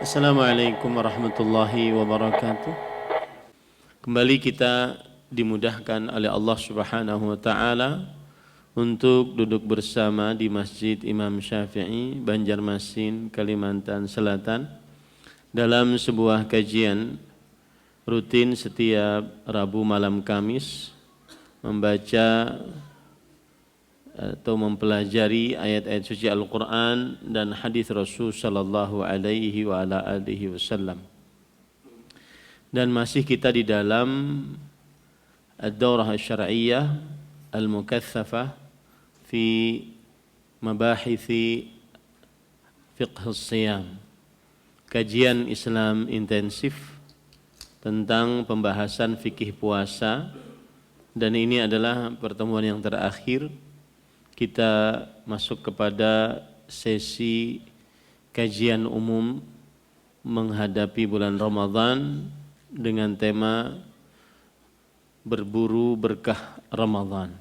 Assalamualaikum warahmatullahi wabarakatuh. Kembali kita dimudahkan oleh Allah Subhanahu wa taala untuk duduk bersama di Masjid Imam Syafi'i, Banjarmasin, Kalimantan Selatan dalam sebuah kajian rutin setiap Rabu malam Kamis membaca atau mempelajari ayat-ayat suci Al-Quran dan hadis Rasul sallallahu alaihi wa ala alihi wasallam. Dan masih kita di dalam Ad-Daurah Asy-Syar'iyyah Al-Mukatsafah fi Mabahithi Fiqh As-Siyam. Kajian Islam intensif tentang pembahasan fikih puasa, dan ini adalah pertemuan yang terakhir. Kita masuk kepada sesi kajian umum menghadapi bulan Ramadan dengan tema berburu berkah Ramadan.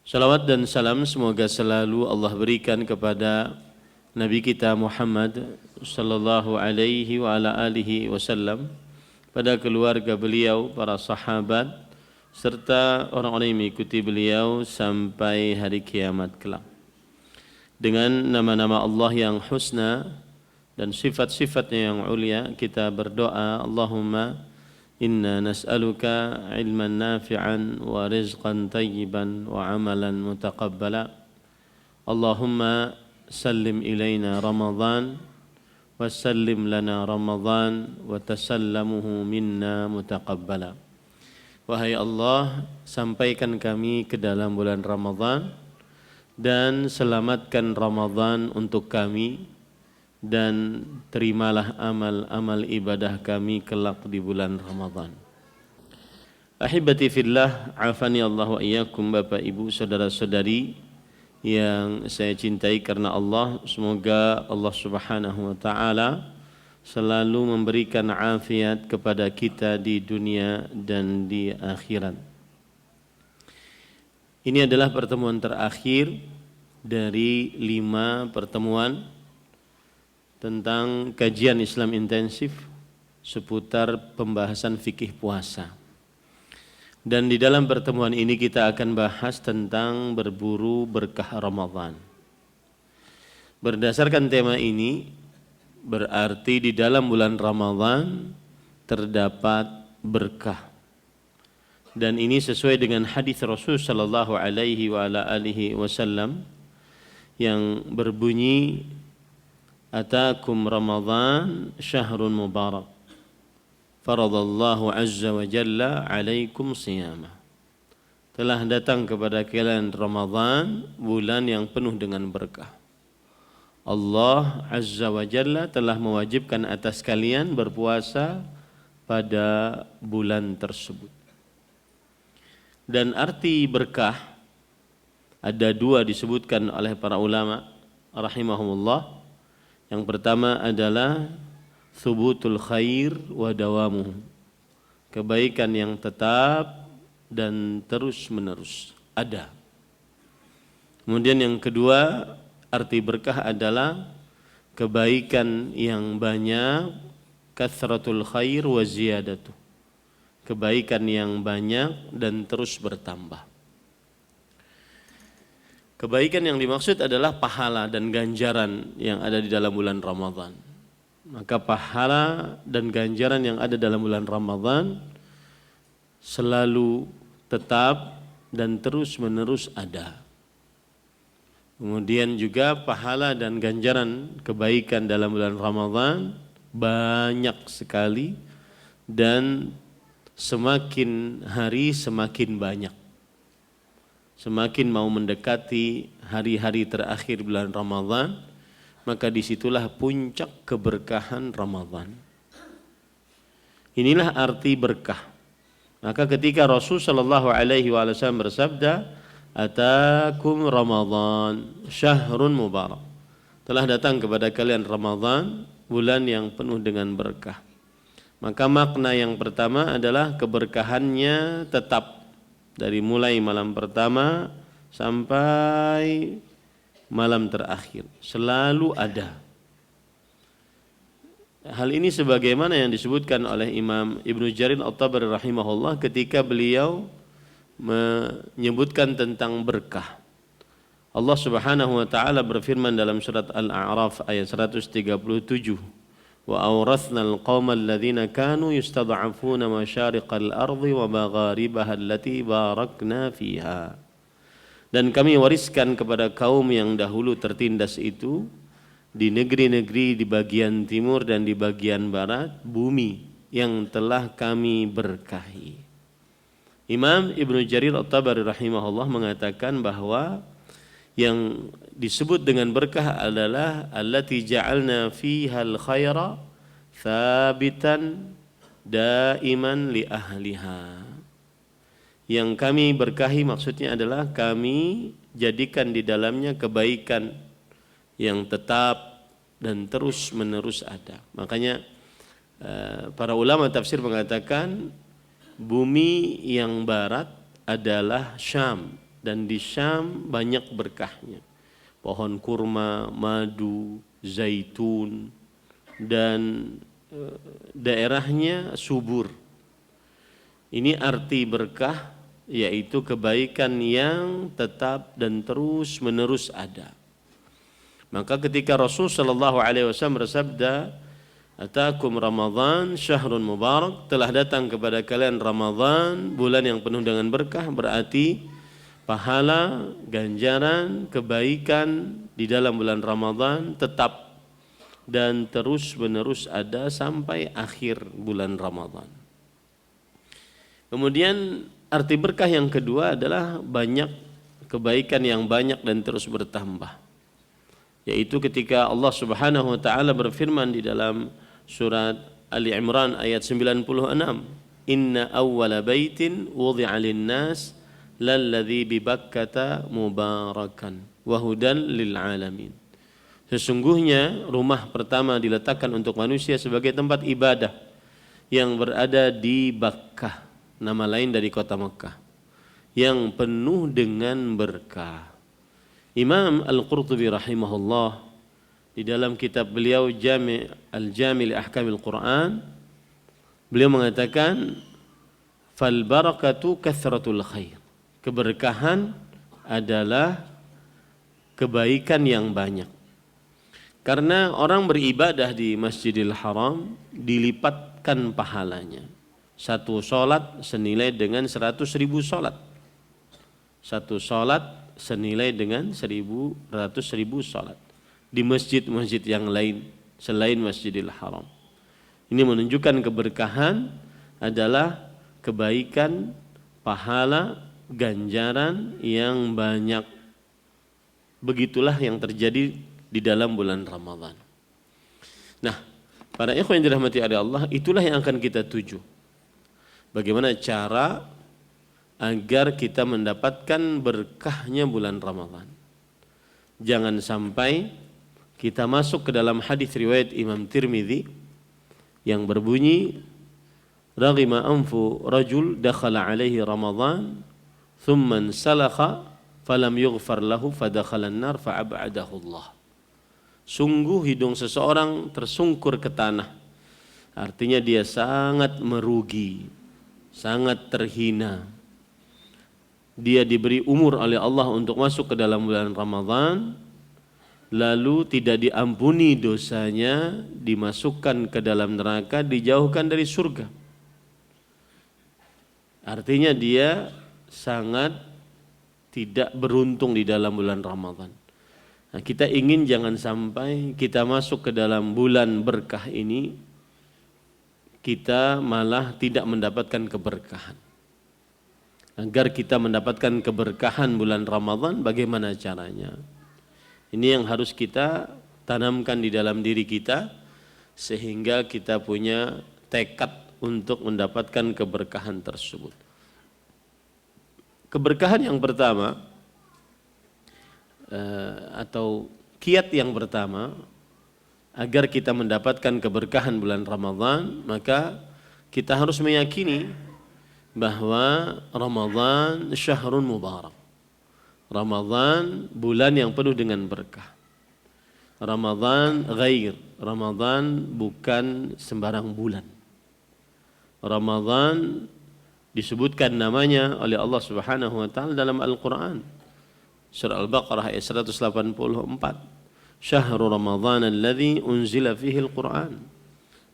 Salawat dan salam semoga selalu Allah berikan kepada Nabi kita Muhammad sallallahu alaihi wa ala alihi wasallam, pada keluarga beliau, para sahabat, serta orang-orang yang mengikuti beliau sampai hari kiamat kelak. Dengan nama-nama Allah yang husna dan sifat-sifatnya yang ulia, kita berdoa, Allahumma inna nas'aluka ilman nafi'an wa rizqan tayyiban wa amalan mutaqabbala. Allahumma sallim ilayna Ramadan wa sallim lana Ramadan wa tasallamuhu minna mutaqabbala. Wahai Allah, sampaikan kami ke dalam bulan Ramadan dan selamatkan Ramadan untuk kami, dan terimalah amal-amal ibadah kami kelak di bulan Ramadan. Ahibati fillah, afani Allah wa iyyakum, Bapak Ibu, saudara-saudari yang saya cintai karena Allah, semoga Allah Subhanahu wa taala selalu memberikan afiat kepada kita di dunia dan di akhirat. Ini adalah pertemuan terakhir dari 5 pertemuan tentang kajian Islam intensif seputar pembahasan fikih puasa. Dan di dalam pertemuan ini kita akan bahas tentang berburu berkah Ramadan. Berdasarkan tema ini, berarti di dalam bulan Ramadan terdapat berkah. Dan ini sesuai dengan hadis Rasul sallallahu alaihi wa ala alihi wasallam yang berbunyi, Atakum Ramadan syahrun mubarak, faradallahu azza wa jalla alaikum siyamah. Telah datang kepada kalian Ramadan, bulan yang penuh dengan berkah. Allah Azza wa Jalla telah mewajibkan atas kalian berpuasa pada bulan tersebut. Dan arti berkah ada 2 disebutkan oleh para ulama rahimahumullah. Yang pertama adalah thubutul khair wa dawamuhu, kebaikan yang tetap dan terus menerus ada. Kemudian yang kedua, arti berkah adalah kebaikan yang banyak, kathratul khair wa ziyadatu, kebaikan yang banyak dan terus bertambah. Kebaikan yang dimaksud adalah pahala dan ganjaran yang ada di dalam bulan Ramadan. Maka pahala dan ganjaran yang ada dalam bulan Ramadan selalu tetap dan terus menerus ada. Kemudian juga pahala dan ganjaran kebaikan dalam bulan Ramadan banyak sekali, dan semakin hari semakin banyak. Semakin mau mendekati hari-hari terakhir bulan Ramadan, maka disitulah puncak keberkahan Ramadan. Inilah arti berkah. Maka ketika Rasul sallallahu alaihi wasallam bersabda, Atakum Ramadan syahrun mubarak, telah datang kepada kalian Ramadan, bulan yang penuh dengan berkah. Maka makna yang pertama adalah keberkahannya tetap dari mulai malam pertama sampai malam terakhir, selalu ada. Hal ini sebagaimana yang disebutkan oleh Imam Ibnu Jarir At-Tabari rahimahullah ketika beliau menyebutkan tentang berkah. Allah Subhanahu wa taala berfirman dalam surat Al-A'raf ayat 137, "Wa awrathnal qaumal ladzina kanu yustad'afuna masyariqal ardi wa magharibaha allati barakna fiha." Dan kami wariskan kepada kaum yang dahulu tertindas itu di negeri-negeri di bagian timur dan di bagian barat bumi yang telah kami berkahi. Imam Ibnu Jarir At-Tabari rahimahullah mengatakan bahwa yang disebut dengan berkah adalah allati ja'alna fiha al-khaira thabitan daiman li ahliha. Yang kami berkahi maksudnya adalah kami jadikan di dalamnya kebaikan yang tetap dan terus menerus ada. Makanya para ulama tafsir mengatakan bumi yang barat adalah Syam, dan di Syam banyak berkahnya. Pohon kurma, madu, zaitun, dan daerahnya subur. Ini arti berkah, yaitu kebaikan yang tetap dan terus menerus ada. Maka ketika Rasul sallallahu alaihi wasallam bersabda, "Atakum Ramadan syahrun mubarak," telah datang kepada kalian Ramadan, bulan yang penuh dengan berkah, berarti pahala, ganjaran, kebaikan di dalam bulan Ramadan tetap dan terus menerus ada sampai akhir bulan Ramadan. Kemudian arti berkah yang kedua adalah banyak kebaikan yang banyak dan terus bertambah. Yaitu ketika Allah Subhanahu wa taala berfirman di dalam surat Ali Imran ayat 96, "Inna awwala baitin wudi'a lin-nas lalladzi bi Bakkata mubarakan wa hudan lil alamin." Sesungguhnya rumah pertama diletakkan untuk manusia sebagai tempat ibadah yang berada di Bakkah, nama lain dari kota Mekah, yang penuh dengan berkah. Imam Al-Qurtubi rahimahullah di dalam kitab beliau Al-Jami' li Ahkamil Quran, beliau mengatakan fal barakatu kathratul khair. Keberkahan adalah kebaikan yang banyak. Karena orang beribadah di Masjidil Haram dilipatkan pahalanya. Satu sholat senilai dengan 100.000 sholat. Satu sholat senilai dengan 100.000 sholat di masjid-masjid yang lain selain Masjidil Haram. Ini menunjukkan keberkahan adalah kebaikan, pahala, ganjaran yang banyak. Begitulah yang terjadi di dalam bulan Ramadan. Nah, para ikhwan yang dirahmati oleh Allah, itulah yang akan kita tuju. Bagaimana cara agar kita mendapatkan berkahnya bulan Ramadan. Jangan sampai kita masuk ke dalam hadis riwayat Imam Tirmidzi yang berbunyi, "Raghima anfu rajul dakhala alaihi Ramadan thumma salakha falam yughfar lahu fadakhala an-nar fa'ab'adahu Allah." Sungguh hidung seseorang tersungkur ke tanah. Artinya dia sangat merugi, sangat terhina. Dia diberi umur oleh Allah untuk masuk ke dalam bulan Ramadan, lalu tidak diampuni dosanya, dimasukkan ke dalam neraka, dijauhkan dari surga. Artinya dia sangat tidak beruntung di dalam bulan Ramadan. Nah, kita ingin jangan sampai kita masuk ke dalam bulan berkah ini, kita malah tidak mendapatkan keberkahan. Agar kita mendapatkan keberkahan bulan Ramadan, bagaimana caranya? Ini yang harus kita tanamkan di dalam diri kita, sehingga kita punya tekad untuk mendapatkan keberkahan tersebut. Keberkahan yang pertama, atau kiat yang pertama, agar kita mendapatkan keberkahan bulan Ramadan, maka kita harus meyakini bahwa Ramadan syahrun mubarak. Ramadan bulan yang penuh dengan berkah. Ramadan ghair, Ramadan bukan sembarang bulan. Ramadan disebutkan namanya oleh Allah Subhanahu wa taala dalam Al-Qur'an. Surah Al-Baqarah ayat 184. Syahrul Ramadan alladzi unzila fihi Al-Qur'an.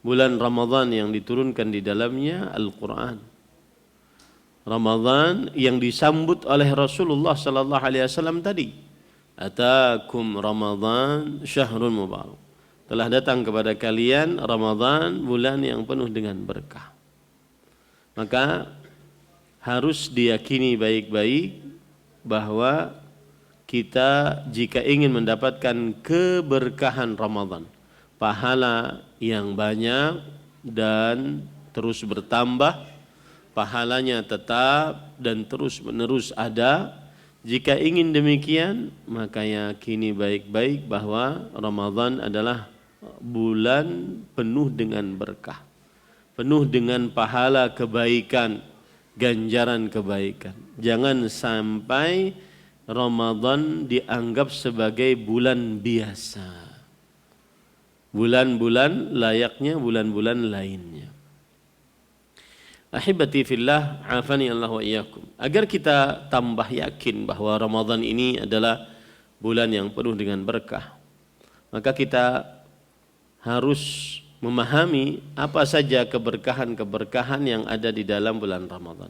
Bulan Ramadan yang diturunkan di dalamnya Al-Qur'an. Ramadan yang disambut oleh Rasulullah sallallahu alaihi wasallam tadi. Atakum Ramadan syahrul mubarak. Telah datang kepada kalian Ramadan, bulan yang penuh dengan berkah. Maka harus diyakini baik-baik bahwa kita jika ingin mendapatkan keberkahan Ramadan, pahala yang banyak dan terus bertambah, pahalanya tetap dan terus menerus ada. Jika ingin demikian, maka yakini baik-baik bahwa Ramadan adalah bulan penuh dengan berkah, penuh dengan pahala kebaikan, ganjaran kebaikan. Jangan sampai Ramadan dianggap sebagai bulan biasa, bulan-bulan layaknya bulan-bulan lainnya. Ahibati fillah, afani Allah wa iyyakum. Agar kita tambah yakin bahwa Ramadan ini adalah bulan yang penuh dengan berkah, maka kita harus memahami apa saja keberkahan-keberkahan yang ada di dalam bulan Ramadan.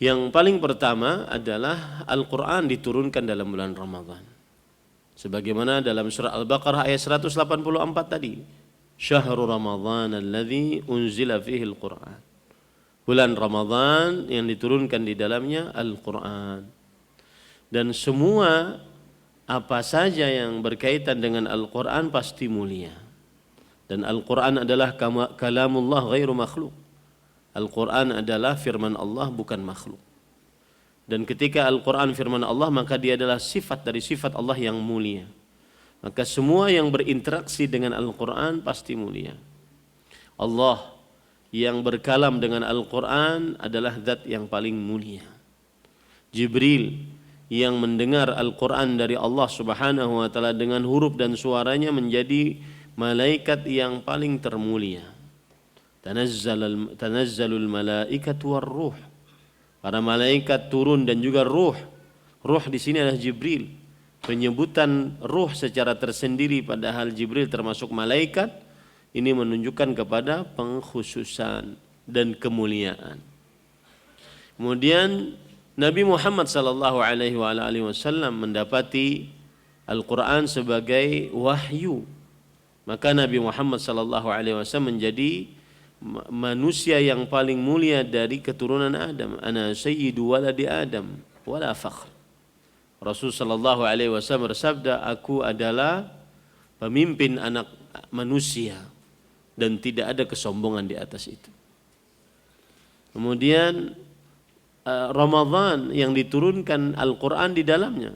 Yang paling pertama adalah Al-Quran diturunkan dalam bulan Ramadan. Sebagaimana dalam surah Al-Baqarah ayat 184 tadi. Syahrul Ramadan alladzi unzila fihi Al-Quran. Bulan Ramadan yang diturunkan di dalamnya Al-Quran. Dan semua apa saja yang berkaitan dengan Al-Quran pasti mulia. Dan Al-Quran adalah kalamullah ghairu makhluk. Al-Quran adalah firman Allah, bukan makhluk. Dan ketika Al-Quran firman Allah, maka dia adalah sifat dari sifat Allah yang mulia. Maka semua yang berinteraksi dengan Al-Quran pasti mulia. Allah yang berkalam dengan Al-Quran adalah zat yang paling mulia. Jibril yang mendengar Al-Quran dari Allah Subhanahu wa ta'ala dengan huruf dan suaranya menjadi malaikat yang paling termulia. Tanazzalul malaikatu war ruh. Para malaikat turun dan juga ruh. Ruh di sini adalah Jibril. Penyebutan ruh secara tersendiri padahal Jibril termasuk malaikat, ini menunjukkan kepada pengkhususan dan kemuliaan. Kemudian Nabi Muhammad sallallahu alaihi wasallam mendapati Al-Quran sebagai wahyu. Maka Nabi Muhammad sallallahu alaihi wasallam menjadi manusia yang paling mulia dari keturunan Adam. Ana sayyidu waladi Adam wala fakhr. Rasul sallallahu alaihi wasallam bersabda, aku adalah pemimpin anak manusia dan tidak ada kesombongan di atas itu. Kemudian Ramadan yang diturunkan Al-Quran di dalamnya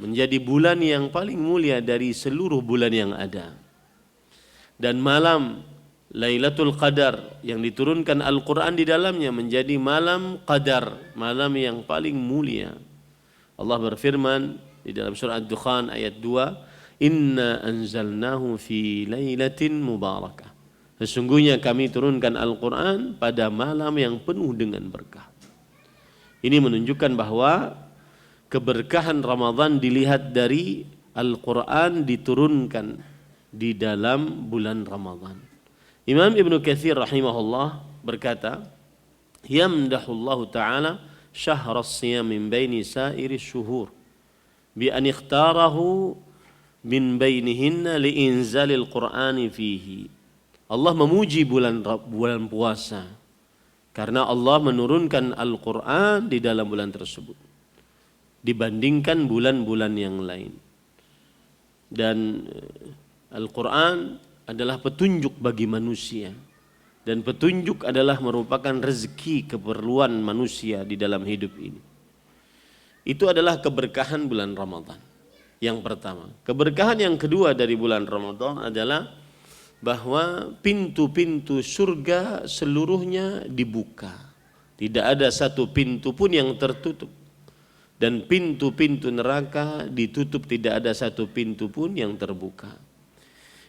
menjadi bulan yang paling mulia dari seluruh bulan yang ada. Dan malam Lailatul Qadar yang diturunkan Al-Quran di dalamnya menjadi malam Qadar, malam yang paling mulia. Allah berfirman di dalam surah Ad-Dukhan ayat 2, Inna anzalnahu fi lailatin mubarakah. Sesungguhnya kami turunkan Al-Quran pada malam yang penuh dengan berkah. Ini menunjukkan bahwa keberkahan Ramadan dilihat dari Al-Quran diturunkan di dalam bulan Ramadan. Imam Ibnu Katsir rahimahullah berkata, Yamdahullahu ta'ala syahr as-siyam min baini sa'iri syuhur bi an ikhtarahu min bainihinna li inzalil Qur'ani fihi. Allah memuji bulan puasa karena Allah menurunkan Al-Qur'an di dalam bulan tersebut dibandingkan bulan-bulan yang lain. Dan Al-Qur'an adalah petunjuk bagi manusia. Dan petunjuk adalah merupakan rezeki keperluan manusia di dalam hidup ini. Itu adalah keberkahan bulan Ramadan yang pertama. Keberkahan yang kedua dari bulan Ramadan adalah bahwa pintu-pintu surga seluruhnya dibuka. Tidak ada satu pintu pun yang tertutup. Dan pintu-pintu neraka ditutup, tidak ada satu pintu pun yang terbuka.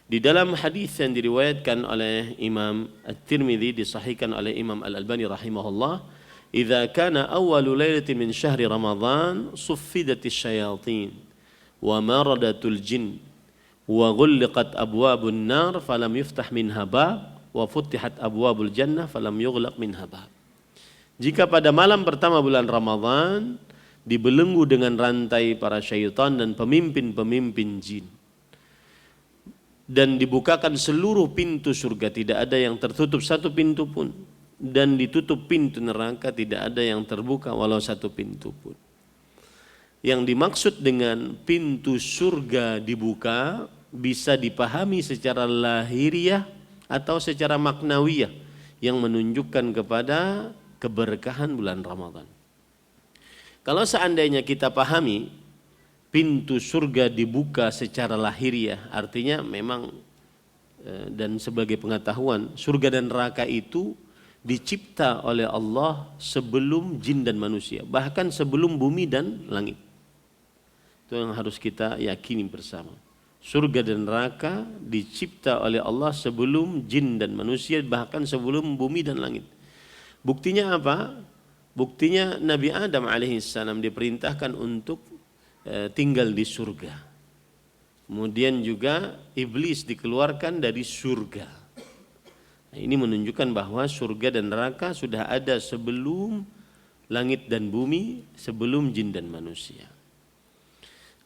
Di dalam hadis yang diriwayatkan oleh Imam At-Tirmidzi, disahihkan oleh Imam Al-Albani rahimahullah, "Idza kana awwalu lailatin min syahri Ramadan, suffidatis syayatin wa maradatul jin wa ghulliqat abwabun nar falam yuftah minha bab wa futihat abwabul jannah falam yughlaq minha bab." Jika pada malam pertama bulan Ramadan dibelenggu dengan rantai para syaitan dan pemimpin-pemimpin jin, dan dibukakan seluruh pintu surga, tidak ada yang tertutup satu pintu pun, dan ditutup pintu neraka, tidak ada yang terbuka walau satu pintu pun. Yang dimaksud dengan pintu surga dibuka bisa dipahami secara lahiriah atau secara maknawiyah yang menunjukkan kepada keberkahan bulan Ramadan. Kalau seandainya kita pahami pintu surga dibuka secara lahiriah, artinya memang dan sebagai pengetahuan, surga dan neraka itu dicipta oleh Allah sebelum jin dan manusia, bahkan sebelum bumi dan langit. Itu yang harus kita yakini bersama. Surga dan neraka dicipta oleh Allah sebelum jin dan manusia, bahkan sebelum bumi dan langit. Buktinya apa? Buktinya Nabi Adam alaihissalam diperintahkan untuk tinggal di surga. Kemudian juga iblis dikeluarkan dari surga. Nah, ini menunjukkan bahwa surga dan neraka sudah ada sebelum langit dan bumi, sebelum jin dan manusia.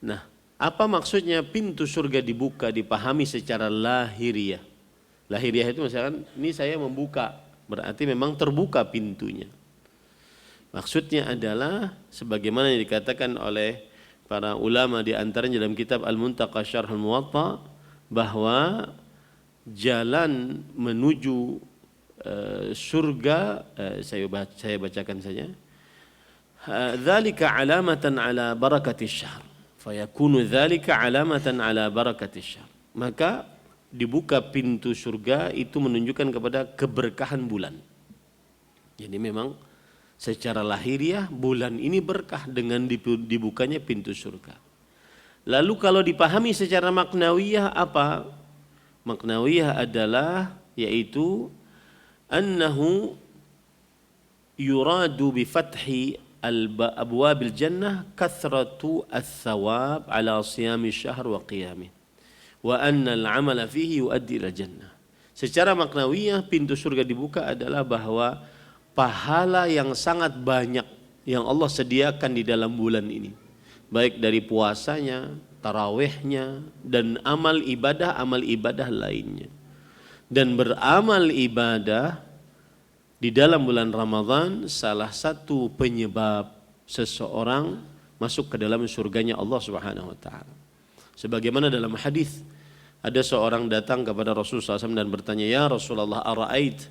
Nah, apa maksudnya pintu surga dibuka, dipahami secara lahiriah? Lahiriah itu misalkan ini saya membuka, berarti memang terbuka pintunya. Maksudnya adalah sebagaimana yang dikatakan oleh para ulama di antaranya dalam kitab Al-Muntaqa Syarh Al-Muwatta, bahwa jalan menuju surga, saya bacakan saja. Dzalika alamatan ala barakatis syahr. Fayakunu dzalika alamatan ala barakatis syahr. Maka dibuka pintu surga itu menunjukkan kepada keberkahan bulan. Jadi memang secara lahiriah bulan ini berkah dengan dibukanya pintu surga. Lalu kalau dipahami secara maknawiyah apa? Maknawiyah adalah yaitu annahu yuradu bi fathi abwabil jannah kathratu ats-tsawab ala siyami syahr wa qiyamih wa anna al-amala fihi yuaddi ila jannah. Secara maknawiyah pintu surga dibuka adalah bahwa pahala yang sangat banyak yang Allah sediakan di dalam bulan ini, baik dari puasanya, tarawihnya, dan amal ibadah lainnya. Dan beramal ibadah di dalam bulan Ramadan salah satu penyebab seseorang masuk ke dalam surganya Allah Subhanahu wa taala. Sebagaimana dalam hadis ada seorang datang kepada Rasulullah SAW dan bertanya, "Ya Rasulullah, ara'ait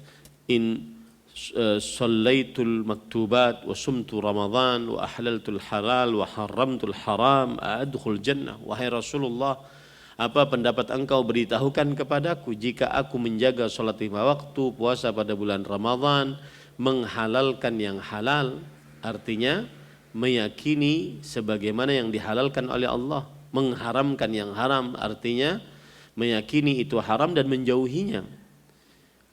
in sallaitul maktubat wa sumtu Ramadan wa ahlaltul halal wa haramtul haram adkhul jannah." Wahai Rasulullah, apa pendapat engkau, beritahukan kepadaku jika aku menjaga salat 5 waktu, puasa pada bulan Ramadan, menghalalkan yang halal, artinya meyakini sebagaimana yang dihalalkan oleh Allah, mengharamkan yang haram, artinya meyakini itu haram dan menjauhinya.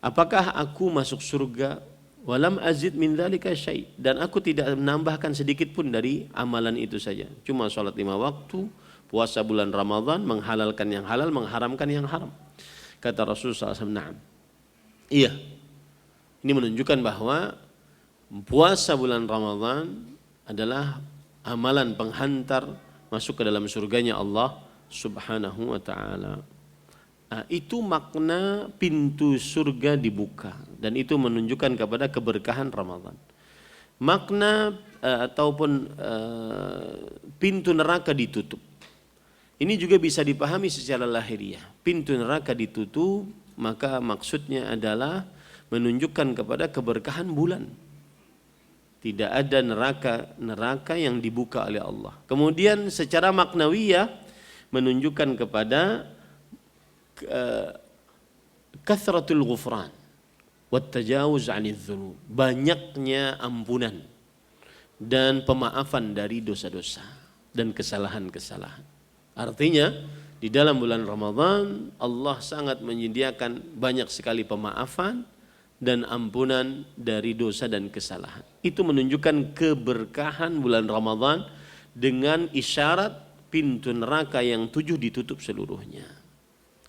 Apakah aku masuk surga? Walam azid min dzalika syai', dan aku tidak menambahkan sedikit pun dari amalan itu saja. Cuma salat 5 waktu, puasa bulan Ramadan, menghalalkan yang halal, mengharamkan yang haram. Kata Rasulullah SAW, "Na'am." Iya. Ini menunjukkan bahwa puasa bulan Ramadan adalah amalan penghantar masuk ke dalam surganya Allah Subhanahu wa taala. Nah, itu makna pintu surga dibuka, dan itu menunjukkan kepada keberkahan Ramadan. Makna ataupun pintu neraka ditutup, ini juga bisa dipahami secara lahiriah. Pintu neraka ditutup, maka maksudnya adalah menunjukkan kepada keberkahan bulan. Tidak ada neraka yang dibuka oleh Allah. Kemudian secara maknawiyah menunjukkan kepada kathratul ghufran wat tajawuz 'anil dzunub, banyaknya ampunan, dan pemaafan dari dosa-dosa dan kesalahan-kesalahan. Artinya di dalam bulan Ramadan Allah sangat menyediakan banyak sekali pemaafan dan ampunan dari dosa dan kesalahan. Itu menunjukkan keberkahan bulan Ramadan dengan isyarat pintu neraka yang 7 ditutup seluruhnya.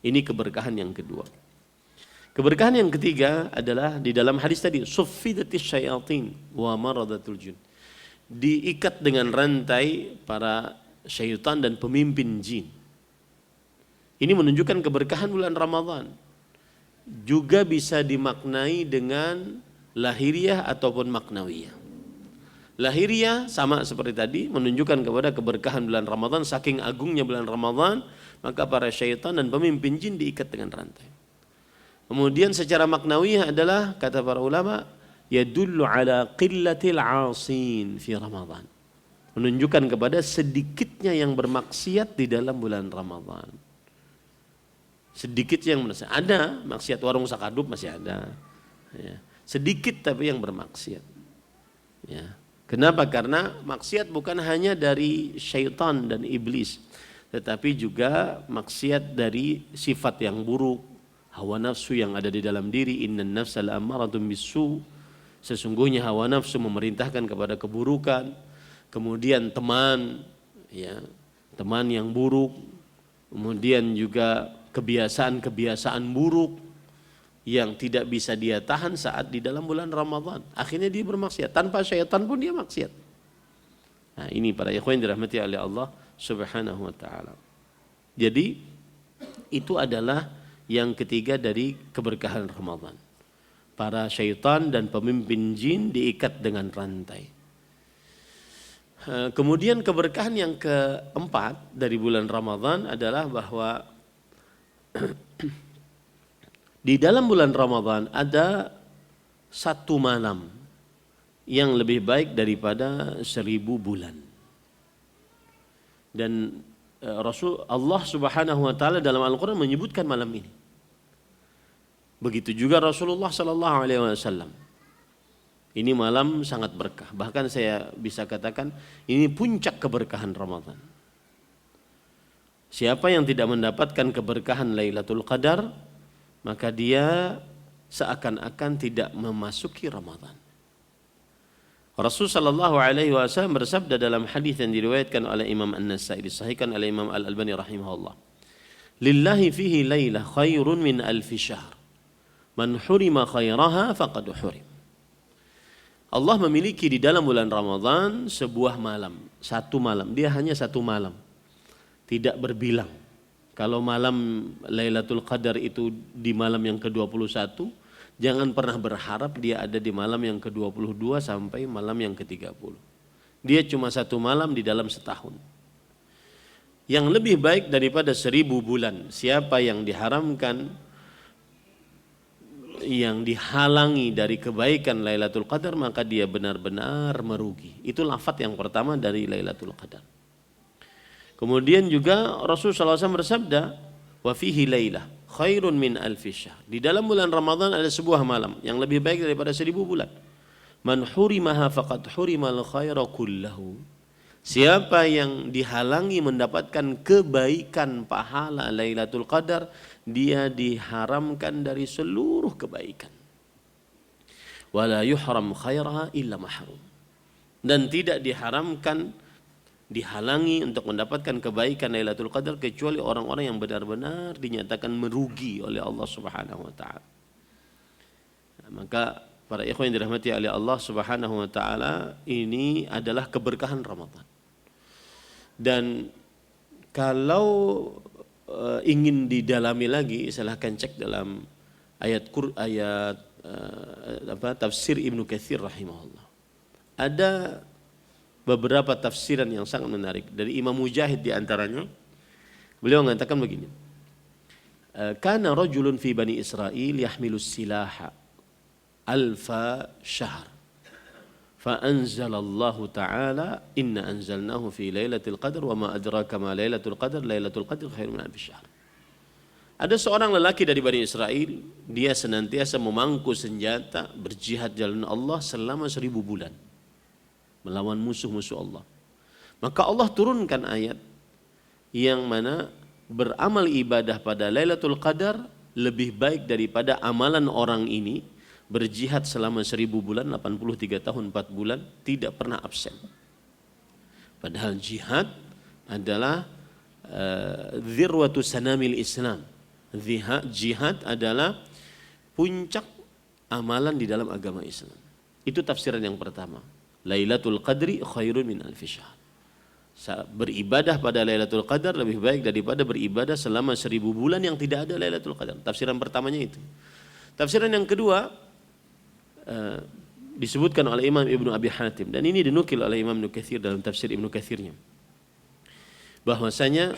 Ini keberkahan yang kedua. Keberkahan yang ketiga adalah di dalam hadis tadi, suffidatis syayatin wa maradatul jin. Diikat dengan rantai para syaitan dan pemimpin jin. Ini menunjukkan keberkahan bulan Ramadan. Juga bisa dimaknai dengan lahiriah ataupun maknawiyah. Lahiriah sama seperti tadi, menunjukkan kepada keberkahan bulan Ramadan, saking agungnya bulan Ramadan, maka para syaitan dan pemimpin jin diikat dengan rantai. Kemudian secara maknawiyah adalah, kata para ulama, yadullu ala qillatil 'asin fi Ramadan. Menunjukkan kepada sedikitnya yang bermaksiat di dalam bulan Ramadan. Sedikit yang ada, maksiat warung sakadup masih ada. Ya. Sedikit tapi yang bermaksiat. Ya. Kenapa? Karena maksiat bukan hanya dari syaitan dan iblis, tetapi juga maksiat dari sifat yang buruk, hawa nafsu yang ada di dalam diri. Innan nafsa la'ammaratun bisu. Sesungguhnya hawa nafsu memerintahkan kepada keburukan. Kemudian teman, ya, teman yang buruk. Kemudian juga kebiasaan-kebiasaan buruk yang tidak bisa dia tahan saat di dalam bulan Ramadan. Akhirnya dia bermaksiat. Tanpa syaitan pun dia maksiat. Nah, ini para ikhwan yang dirahmati oleh Allah Subhanahu wa ta'ala. Jadi itu adalah yang ketiga dari keberkahan Ramadan. Para syaitan dan pemimpin jin diikat dengan rantai. Kemudian keberkahan yang keempat dari bulan Ramadan adalah bahwa di dalam bulan Ramadan ada satu malam yang lebih baik daripada 1000 bulan. Dan Allah Subhanahu wa ta'ala dalam Al-Quran menyebutkan malam ini. Begitu juga Rasulullah sallallahu alaihi wasallam. Ini malam sangat berkah. Bahkan saya bisa katakan ini puncak keberkahan Ramadan. Siapa yang tidak mendapatkan keberkahan Lailatul Qadar, maka dia seakan-akan tidak memasuki Ramadan. Rasul sallallahu alaihi wasallam bersabda dalam hadis yang diriwayatkan oleh Imam An-Nasa'i, disahihkan oleh Imam Al-Albani rahimahullah. Lillahi fihi lailah khairun min alfi syahr. Man hurima khairaha faqad hurim. Allah memiliki di dalam bulan Ramadan sebuah malam, satu malam. Dia hanya satu malam. Tidak berbilang. Kalau malam Lailatul Qadar itu di malam yang ke-21, jangan pernah berharap dia ada di malam yang ke-22 sampai malam yang ke-30. Dia cuma satu malam di dalam setahun. Yang lebih baik daripada 1000 bulan. Siapa yang dihalangi dari kebaikan Lailatul Qadar, maka dia benar-benar merugi. Itu lafaz yang pertama dari Lailatul Qadar. Kemudian juga Rasulullah SAW bersabda, wa fihi lailah khairun min alfi syahr. Di dalam bulan Ramadan ada sebuah malam yang lebih baik daripada 1000 bulan. Man hurimaha faqad hurimal khaira kullahu. Siapa yang dihalangi mendapatkan kebaikan pahala Lailatul Qadar, dia diharamkan dari seluruh kebaikan. Wala yuhram khairaha illa mahrum. Dan tidak dihalangi untuk mendapatkan kebaikan Lailatul Qadar kecuali orang-orang yang benar-benar dinyatakan merugi oleh Allah Subhanahu wa taala. Maka para ikhwan yang dirahmati oleh Allah Subhanahu wa taala, ini adalah keberkahan Ramadan. Dan kalau ingin didalami lagi, silahkan cek dalam tafsir Ibnu Katsir rahimahullah. Ada beberapa tafsiran yang sangat menarik dari Imam Mujahid di antaranya. Beliau mengatakan begini. Kana rajulun fi Bani Israil yahmilus silaha alfa syahr. فأنزل الله تعالى إن أنزلناه في ليلة القدر وما أدراك ما ليلة القدر خير من ألف شهر. Ada seorang lelaki dari Bani Israel, dia senantiasa memangku senjata berjihad jalan Allah selama 1000 bulan. melawan musuh-musuh Allah. Maka Allah turunkan ayat yang mana beramal ibadah pada Lailatul Qadar lebih baik daripada amalan orang ini berjihad selama 1000 bulan, 83 tahun 4 bulan, tidak pernah absen. Padahal jihad adalah dzirwatu sanamil Islam. Jihad adalah puncak amalan di dalam agama Islam. Itu tafsiran yang pertama. Lailatul Qadri khairun min alfi syahr. Beribadah pada Lailatul Qadar lebih baik daripada beribadah selama 1000 bulan yang tidak ada Lailatul Qadar. Tafsiran pertamanya itu. Tafsiran yang kedua disebutkan oleh Imam Ibnu Abi Hatim, dan ini dinukil oleh Imam Ibnu Katsir dalam tafsir Ibnu Katsirnya, bahwasanya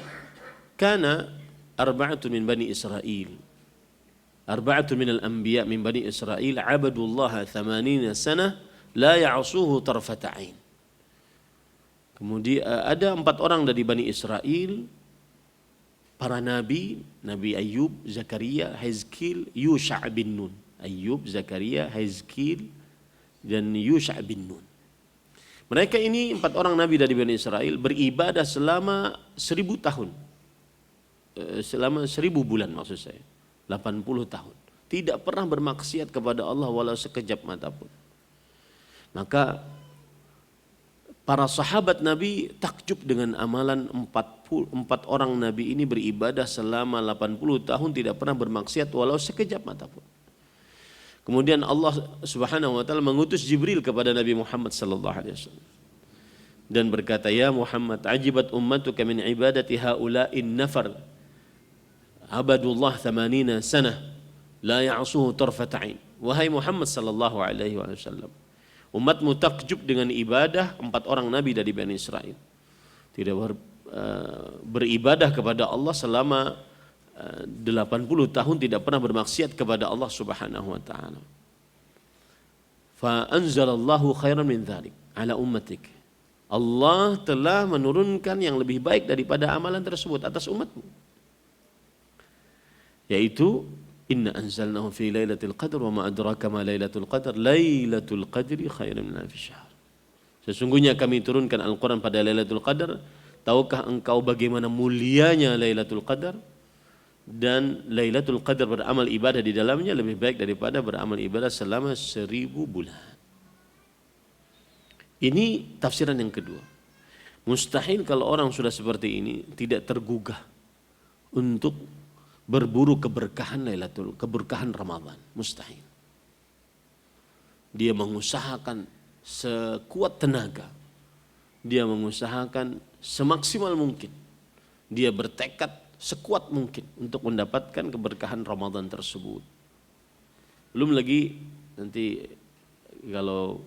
kana arba'atun min bani Israil, arba'atun min al-anbiya min bani Israil abadullaha 80 sanah la ya'suhu tarfata ain. Kemudian ada 4 orang dari Bani Israel, para nabi, Nabi Ayub, Zakaria, Hizkil, Yusha' bin Nun. Ayub, Zakaria, Hizkil, dan Yusha' bin Nun. Mereka ini 4 orang nabi dari Bani Israel beribadah selama 1000 tahun. Selama 1000 bulan maksud saya. 80 tahun. Tidak pernah bermaksiat kepada Allah walau sekejap mata pun. Maka para sahabat Nabi takjub dengan amalan 4 orang Nabi ini beribadah selama 80 tahun tidak pernah bermaksiat walau sekejap mata pun. Kemudian Allah Subhanahu wa taala mengutus Jibril kepada Nabi Muhammad sallallahu alaihi wasallam dan berkata, "Ya Muhammad, ajibat ummatuka min ibadati haula'in nafar. Abadullah 80 sanah la ya'suhu tarfata ain." Wahai Muhammad sallallahu alaihi wasallam, umatmu takjub dengan ibadah 4 orang nabi dari Bani Israel. Tidak beribadah kepada Allah selama 80 tahun, tidak pernah bermaksiat kepada Allah Subhanahu wa taala. Fa anzalallahu khairan min dzalik ala ummatik. Allah telah menurunkan yang lebih baik daripada amalan tersebut atas umatmu. Yaitu inna anzalnahu fi lailatul qadr wa ma adraka ma lailatul qadr lailatul qadri khairun min alfi syahr. Sesungguhnya kami turunkan Al-Qur'an pada Lailatul Qadar. Tahukah engkau bagaimana mulianya Lailatul Qadar? Dan Lailatul Qadar beramal ibadah di dalamnya lebih baik daripada beramal ibadah selama 1000 bulan. Ini tafsiran yang kedua. Mustahil kalau orang sudah seperti ini tidak tergugah untuk berburu keberkahan keberkahan Ramadan. Mustahil. Dia mengusahakan sekuat tenaga. Dia mengusahakan semaksimal mungkin. Dia bertekad sekuat mungkin untuk mendapatkan keberkahan Ramadan tersebut. Belum lagi nanti kalau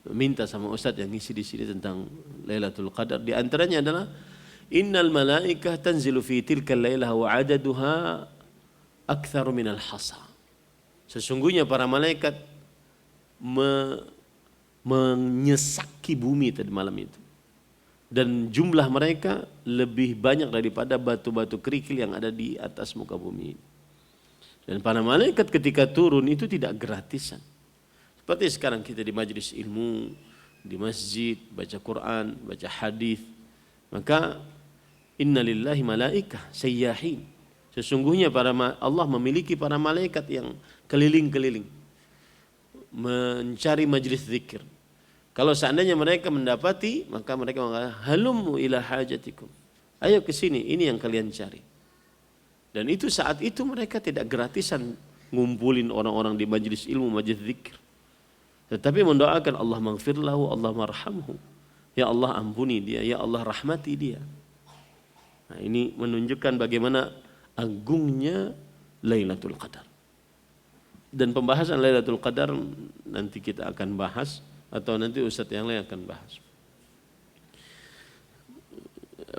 minta sama Ustadz yang ngisi di sini tentang Lailatul Qadar, di antaranya adalah innal malaikah tanzilu fi tilkal lailah wa adaduha aktsaru minal hasa. Sesungguhnya para malaikat menyesaki bumi tadi malam itu. Dan jumlah mereka lebih banyak daripada batu-batu kerikil yang ada di atas muka bumi. Dan para malaikat ketika turun itu tidak gratisan. Seperti sekarang kita di majelis ilmu, di masjid, baca Quran, baca hadis. Maka innalillahi malaikah sayyahin. Sesungguhnya Allah memiliki para malaikat yang keliling-keliling mencari majelis zikir. Kalau seandainya mereka mendapati, maka mereka mengatakan halummu ila hajatikum. Ayo ke sini, ini yang kalian cari. Dan itu saat itu mereka tidak gratisan ngumpulin orang-orang di majelis ilmu, majelis zikir. Tetapi mendoakan Allah maghfir lahu, Allah marhamhu. Ya Allah ampuni dia, ya Allah rahmati dia. Nah, ini menunjukkan bagaimana agungnya Lailatul Qadar. Dan pembahasan Lailatul Qadar nanti kita akan bahas, atau nanti ustadz yang lain akan bahas.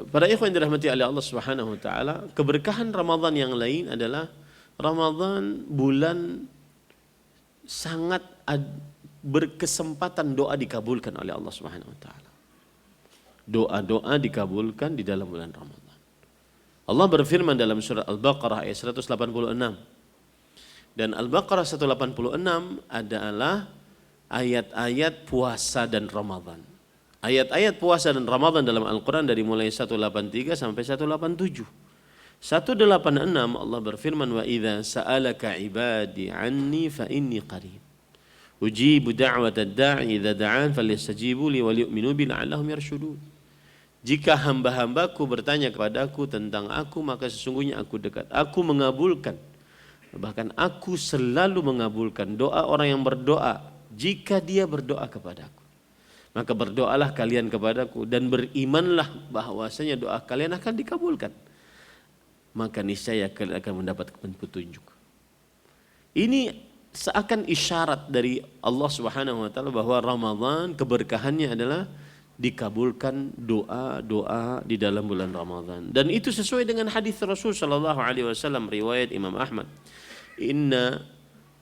Para ikhwan yang dirahmati oleh Allah Subhanahu wa taala, keberkahan Ramadan yang lain adalah Ramadan bulan sangat berkesempatan doa dikabulkan oleh Allah Subhanahu wa taala. Doa-doa dikabulkan di dalam bulan Ramadan. Allah berfirman dalam surah Al-Baqarah ayat 186. Dan Al-Baqarah 186 adalah ayat-ayat puasa dan Ramadan. Ayat-ayat puasa dan Ramadan dalam Al-Quran dari mulai 183 sampai 187. 186 Allah berfirman, wa idza sa'alaka ibadi anni fa inni qarib ujibu da'watad da'i idza da'an falyastajibu li wal yu'minu bi la'allahum yarshudun. Jika hamba-hambaku bertanya kepadaku tentang aku, maka sesungguhnya aku dekat. Aku mengabulkan, bahkan aku selalu mengabulkan doa orang yang berdoa jika dia berdoa kepadaku. Maka berdoalah kalian kepadaku dan berimanlah bahwasanya doa kalian akan dikabulkan. Maka niscaya kalian akan mendapat petunjuk. Ini seakan isyarat dari Allah Subhanahu wa taala bahwa Ramadan keberkahannya adalah dikabulkan doa-doa di dalam bulan Ramadan. Dan itu sesuai dengan hadis Rasul sallallahu alaihi wasallam riwayat Imam Ahmad. Inna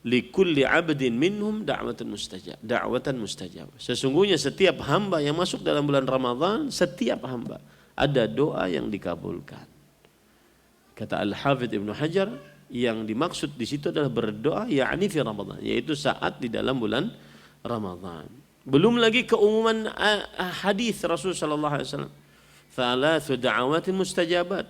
likulli 'abdin minhum da'watan mustajab. Sesungguhnya setiap hamba yang masuk dalam bulan Ramadan, setiap hamba ada doa yang dikabulkan. Kata Al-Hafidz Ibnu Hajar, yang dimaksud di situ adalah berdoa yakni fi Ramadan, yaitu saat di dalam bulan Ramadan. Belum lagi keumuman hadis Rasul sallallahu alaihi wasallam. Thalathu da'awatin mustajabat.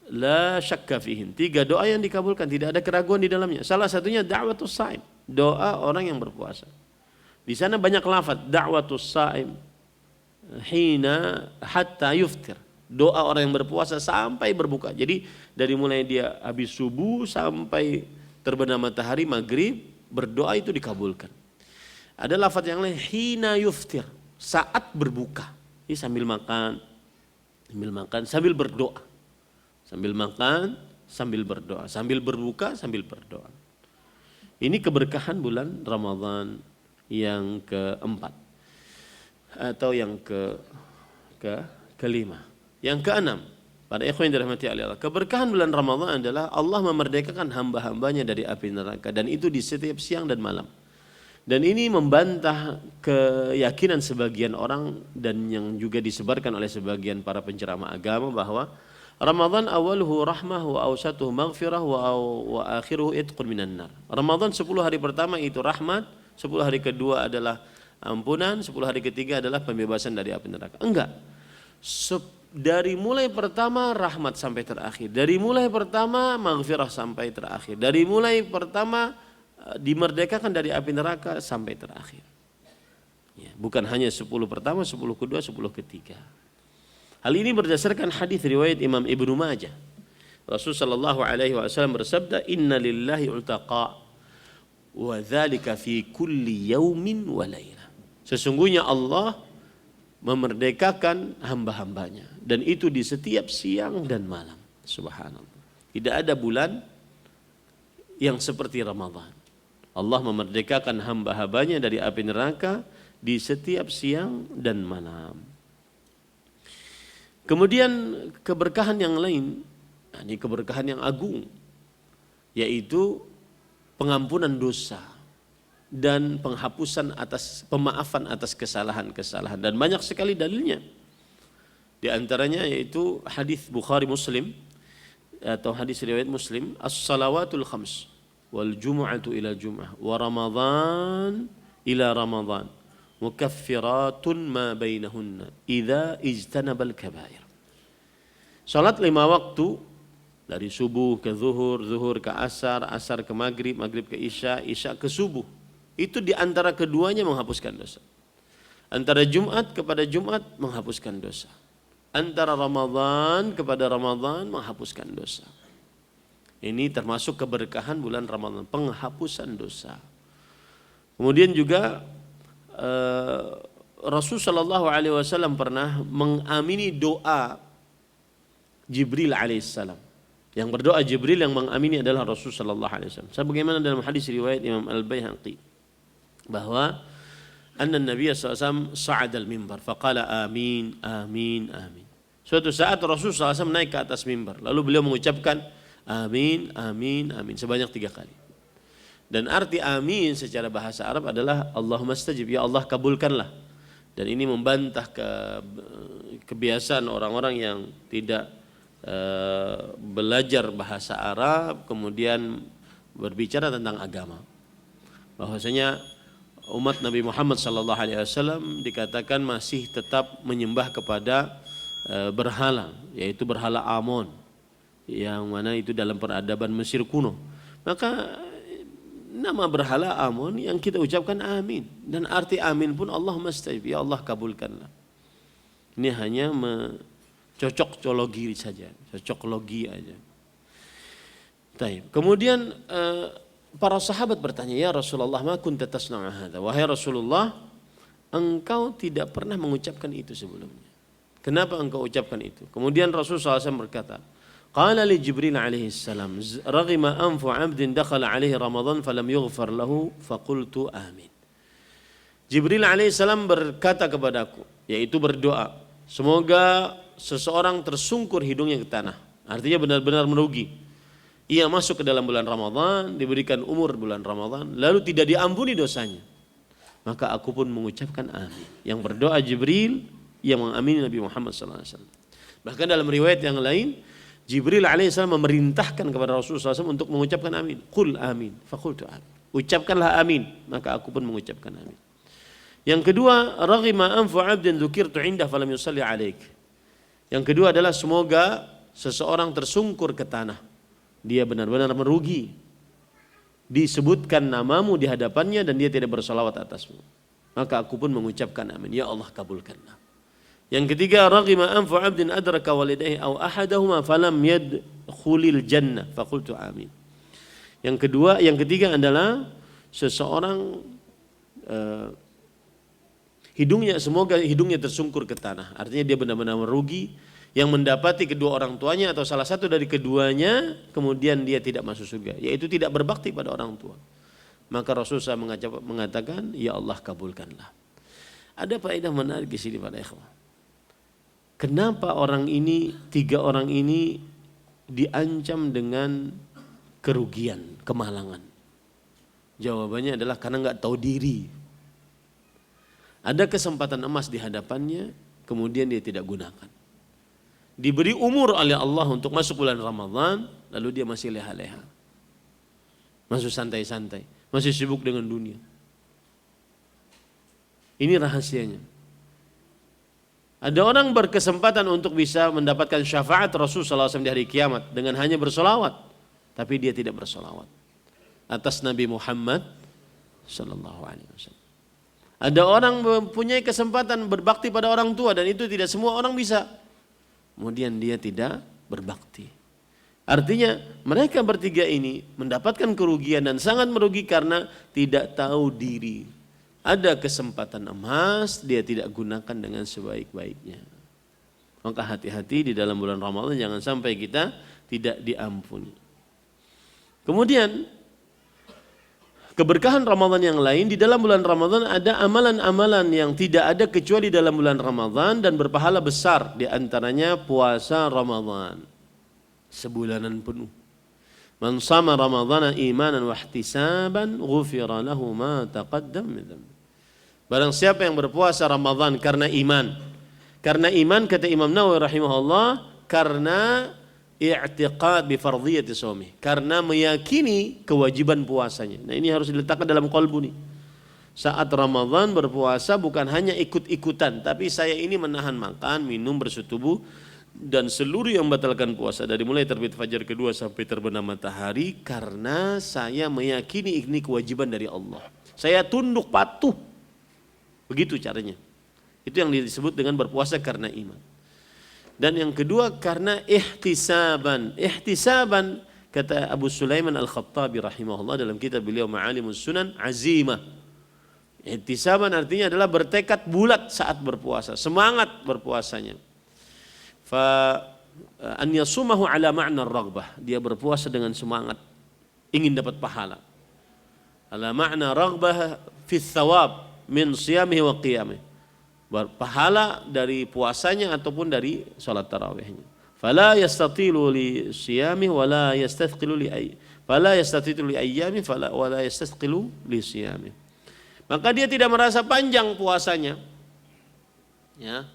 La syakka fihim. 3 doa yang dikabulkan, tidak ada keraguan di dalamnya. Salah satunya da'watus shaim, doa orang yang berpuasa. Di sana banyak lafaz da'watus shaim hina hatta yuftir. Doa orang yang berpuasa sampai berbuka. Jadi dari mulai dia habis subuh sampai terbenam matahari maghrib, berdoa itu dikabulkan. Ada lafaz yang lain hina yuftir, saat berbuka. Ini sambil makan, sambil berdoa. Sambil makan, sambil berdoa, sambil berbuka, sambil berdoa. Ini keberkahan bulan Ramadan yang keempat atau yang kelima. Yang keenam, para ikhwan yang dirahmati Allah, keberkahan bulan Ramadan adalah Allah memerdekakan hamba-hambanya dari api neraka, dan itu di setiap siang dan malam. Dan ini membantah keyakinan sebagian orang dan yang juga disebarkan oleh sebagian para penceramah agama bahwa Ramadan awaluhu rahmah wa awsatuhu maghfirah wa akhiruhu itqun minan nar. Ramadan 10 hari pertama itu rahmat, 10 hari kedua adalah ampunan, 10 hari ketiga adalah pembebasan dari api neraka. Enggak. Dari mulai pertama rahmat sampai terakhir. Dari mulai pertama maghfirah sampai terakhir. Dari mulai pertama dimerdekakan dari api neraka sampai terakhir. Ya, bukan hanya 10 pertama, 10 kedua, 10 ketiga. Hal ini berdasarkan hadis riwayat Imam Ibnu Majah. Rasul sallallahu alaihi wasallam bersabda, "Inna lillahi ultaqa wa dzalika fi kulli yaumin wa lailah." Sesungguhnya Allah memerdekakan hamba-hambanya dan itu di setiap siang dan malam. Subhanallah. Tidak ada bulan yang seperti Ramadan. Allah memerdekakan hamba-hambanya dari api neraka di setiap siang dan malam. Kemudian keberkahan yang lain, ini keberkahan yang agung, yaitu pengampunan dosa dan pemaafan atas kesalahan-kesalahan, dan banyak sekali dalilnya. Di antaranya yaitu hadis Bukhari Muslim atau hadis riwayat Muslim, as-salawatul khams wal jumu'atu ila jumu'ah wa ramadhan ila ramadhan mukaffiratun ma bainahunna idza ijtanabal kabair. Salat 5 waktu dari subuh ke zuhur, zuhur ke asar, asar ke maghrib, maghrib ke isya, isya ke subuh. Itu di antara keduanya menghapuskan dosa. Antara Jumat kepada Jumat menghapuskan dosa. Antara Ramadan kepada Ramadan menghapuskan dosa. Ini termasuk keberkahan bulan Ramadan, penghapusan dosa. Kemudian juga Rasul sallallahu alaihi wasallam pernah mengamini doa Jibril alaihissalam. Yang berdoa Jibril yang mengamini adalah Rasul sallallahu alaihi wasallam. Sebagaimana dalam hadis riwayat Imam Al-Baihaqi bahwa anna Nabi sallallahu alaihi wasallam sa'ada al-mimbar faqala amin amin amin. Suatu saat Rasul sallallahu alaihi wasallam naik ke atas mimbar, lalu beliau mengucapkan amin amin amin sebanyak 3 kali. Dan arti amin secara bahasa Arab adalah Allahumma stajib, ya Allah kabulkanlah. Dan ini membantah kebiasaan orang-orang yang tidak belajar bahasa Arab kemudian berbicara tentang agama. Bahwasanya umat Nabi Muhammad sallallahu alaihi wasallam dikatakan masih tetap menyembah kepada berhala, yaitu berhala Amon, yang mana itu dalam peradaban Mesir kuno. Maka nama berhala Amon yang kita ucapkan amin, dan arti amin pun Allahumma stajib, ya Allah kabulkanlah. Ini hanya cocok-cologi saja, cocok logi aja. Taib. Kemudian para sahabat bertanya, ya Rasulullah, ma kunta tasna'u hadza? Wahai Rasulullah, engkau tidak pernah mengucapkan itu sebelumnya. Kenapa engkau ucapkan itu? Kemudian Rasulullah SAW berkata, qala li Jibril alaihi salam, raghima anfu 'abdin dakhala alaihi Ramadan falam yughfar lahu faqultu amin. Jibril alaihi salam berkata kepadaku, yaitu berdoa, semoga seseorang tersungkur hidungnya ke tanah. Artinya benar-benar merugi. Ia masuk ke dalam bulan Ramadan, diberikan umur bulan Ramadan, lalu tidak diampuni dosanya. Maka aku pun mengucapkan amin. Yang berdoa Jibril, yang mengamini Nabi Muhammad SAW. Bahkan dalam riwayat yang lain, Jibril alaihissalam memerintahkan kepada Rasulullah SAW untuk mengucapkan amin. Qul amin, faqultu amin. Ucapkanlah amin, maka aku pun mengucapkan amin. Yang kedua, raghima anfu 'abdin dzukirtu 'indah falam yusalli 'alaik. Yang kedua adalah semoga seseorang tersungkur ke tanah. Dia benar-benar merugi. Disebutkan namamu di hadapannya dan dia tidak bersalawat atasmu. Maka aku pun mengucapkan amin. Ya Allah kabulkanlah. Yang ketiga, raghima anfu 'abdin adraka walidayhi aw ahadahuma falam yadkhulil jannah faqultu amin. Yang ketiga adalah seseorang semoga hidungnya tersungkur ke tanah. Artinya dia benar-benar merugi, yang mendapati kedua orang tuanya atau salah satu dari keduanya, kemudian dia tidak masuk surga, yaitu tidak berbakti pada orang tua. Maka Rasulullah mengatakan, ya Allah kabulkanlah. Ada faedah menarik di sini pada ikhwah. Kenapa tiga orang ini diancam dengan kerugian, kemalangan? Jawabannya adalah karena nggak tahu diri. Ada kesempatan emas di hadapannya, kemudian dia tidak gunakan. Diberi umur oleh Allah untuk masuk bulan Ramadan, lalu dia masih leha-leha. Masih santai-santai, masih sibuk dengan dunia. Ini rahasianya. Ada orang berkesempatan untuk bisa mendapatkan syafaat Rasulullah SAW di hari kiamat dengan hanya bersolawat, tapi dia tidak bersolawat atas Nabi Muhammad sallallahu alaihi wasallam. Ada orang mempunyai kesempatan berbakti pada orang tua dan itu tidak semua orang bisa. Kemudian dia tidak berbakti. Artinya mereka bertiga ini mendapatkan kerugian dan sangat merugi karena tidak tahu diri. Ada kesempatan emas, dia tidak gunakan dengan sebaik-baiknya. Maka hati-hati di dalam bulan Ramadan, jangan sampai kita tidak diampuni. Kemudian keberkahan Ramadan yang lain, di dalam bulan Ramadan ada amalan-amalan yang tidak ada kecuali dalam bulan Ramadan dan berpahala besar, di antaranya puasa Ramadan sebulanan penuh. Man shama Ramadhana imanan wa ihtisaban ghufira lahu ma taqaddam min dhanbi. Barang siapa yang berpuasa Ramadan karena iman. Karena iman kata Imam Nawawi rahimahullah, karena i'tiqad bi fardhiyati shaumi, karena meyakini kewajiban puasanya. Nah, ini harus diletakkan dalam qalbu nih. Saat Ramadan berpuasa bukan hanya ikut-ikutan, tapi saya ini menahan makan, minum, bersetubuh dan seluruh yang membatalkan puasa dari mulai terbit fajar kedua sampai terbenam matahari, karena saya meyakini ini kewajiban dari Allah. Saya tunduk patuh. Begitu caranya. Itu yang disebut dengan berpuasa karena iman. Dan yang kedua karena ihtisaban. Ihtisaban kata Abu Sulaiman Al-Khattabi rahimahullah dalam kitab beliau Ma'alimus Sunan, azimah. Ihtisaban artinya adalah bertekad bulat saat berpuasa, semangat berpuasanya. Fa an yasumahu ala ma'na ar-raghbah, dia berpuasa dengan semangat ingin dapat pahala. Ala ma'na raghbah fi thawab min siyamihi wa qiyamihi. Berpahala dari puasanya ataupun dari salat tarawihnya. Fala yastatilu li siyami wala yastathqilu li fala yastatilu li ayyami fala wala yastathqilu li siyami. Maka dia tidak merasa panjang puasanya. Ya.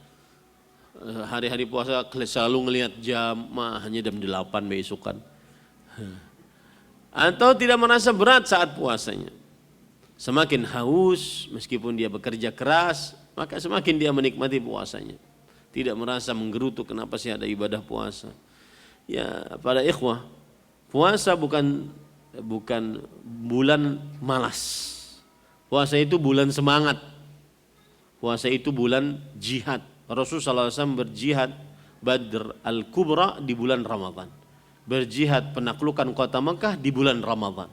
Hari-hari puasa selalu ngelihat jam, hanya jam 8 besokan. Atau tidak merasa berat saat puasanya. Semakin haus meskipun dia bekerja keras, maka semakin dia menikmati puasanya. Tidak merasa menggerutu kenapa sih ada ibadah puasa. Ya, para ikhwah, puasa bukan bulan malas. Puasa itu bulan semangat. Puasa itu bulan jihad. Rasulullah SAW berjihad Badr al-Kubra di bulan Ramadan. Berjihad penaklukan kota Mekah di bulan Ramadan.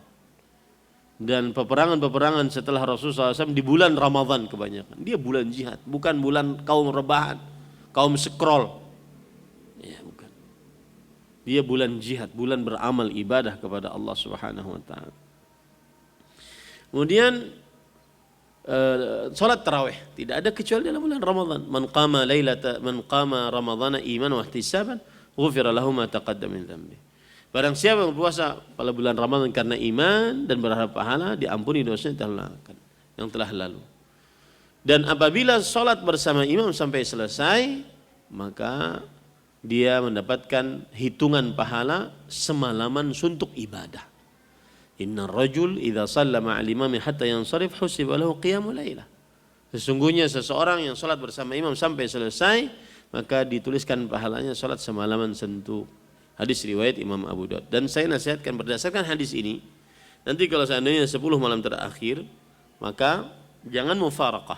Dan peperangan-peperangan setelah Rasulullah SAW di bulan Ramadan kebanyakan. Dia bulan jihad, bukan bulan kaum rebahan, kaum scroll. Ya, bukan. Dia bulan jihad, bulan beramal ibadah kepada Allah Subhanahu wa taala. Kemudian salat tarawih tidak ada kecuali dalam bulan Ramadan. Man qama ramadhana imanan wa ihtisaban ghufira lahu ma taqaddama min dhanbi. Barang siapa yang berpuasa pada bulan Ramadan karena iman dan berharap pahala, diampuni dosanya yang telah lalu. Dan apabila salat bersama imam sampai selesai, maka dia mendapatkan hitungan pahala semalaman suntuk ibadah. Inna rajul idza sallama al imami hatta yansarif husiba lahu qiyamul lailah. Sesungguhnya seseorang yang salat bersama imam sampai selesai, maka dituliskan pahalanya salat semalaman suntuk. Hadis riwayat Imam Abu Daud. Dan saya nasihatkan berdasarkan hadis ini, nanti kalau seandainya 10 malam terakhir, maka jangan mufaraqah.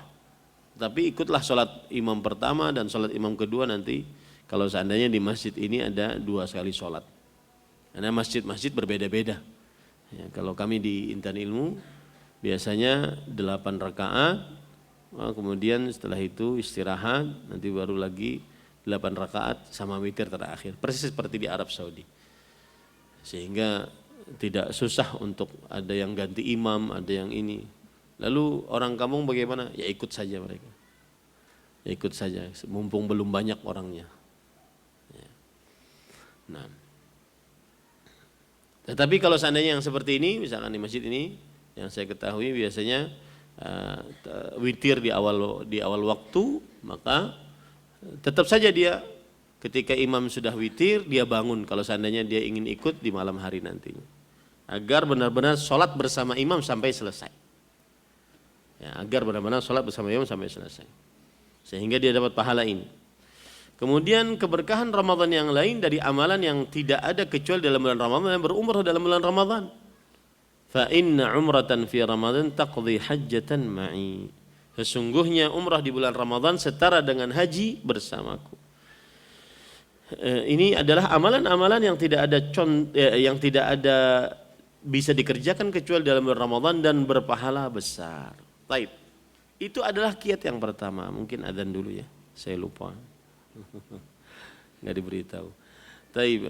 Tapi ikutlah salat imam pertama dan salat imam kedua nanti. Kalau seandainya di masjid ini ada 2 kali salat. Karena masjid-masjid berbeda-beda. Ya, kalau kami di Intan Ilmu biasanya 8 rakaat, kemudian setelah itu istirahat, nanti baru lagi 8 rakaat sama witir terakhir, persis seperti di Arab Saudi. Sehingga tidak susah untuk ada yang ganti imam, ada yang ini. Lalu orang kampung bagaimana? Ya ikut saja mereka. Ya ikut saja, mumpung belum banyak orangnya. Ya. Nah. Tetapi kalau seandainya yang seperti ini, misalkan di masjid ini, yang saya ketahui biasanya witir di awal waktu, maka tetap saja dia ketika imam sudah witir, dia bangun kalau seandainya dia ingin ikut di malam hari nantinya. Agar benar-benar sholat bersama imam sampai selesai. Ya, agar benar-benar sholat bersama imam sampai selesai. Sehingga dia dapat pahala ini. Kemudian keberkahan Ramadan yang lain dari amalan yang tidak ada kecuali dalam bulan Ramadan, yang berumrah dalam bulan Ramadan. Fa inna umratan fi Ramadan taqdi hajjatan ma'i. Sesungguhnya umrah di bulan Ramadan setara dengan haji bersamaku. Ini adalah amalan-amalan yang tidak ada bisa dikerjakan kecuali dalam bulan Ramadan dan berpahala besar. Taib. Itu adalah kiat yang pertama. Mungkin adzan dulu ya. Saya lupa. Enggak diberitahu. Taib.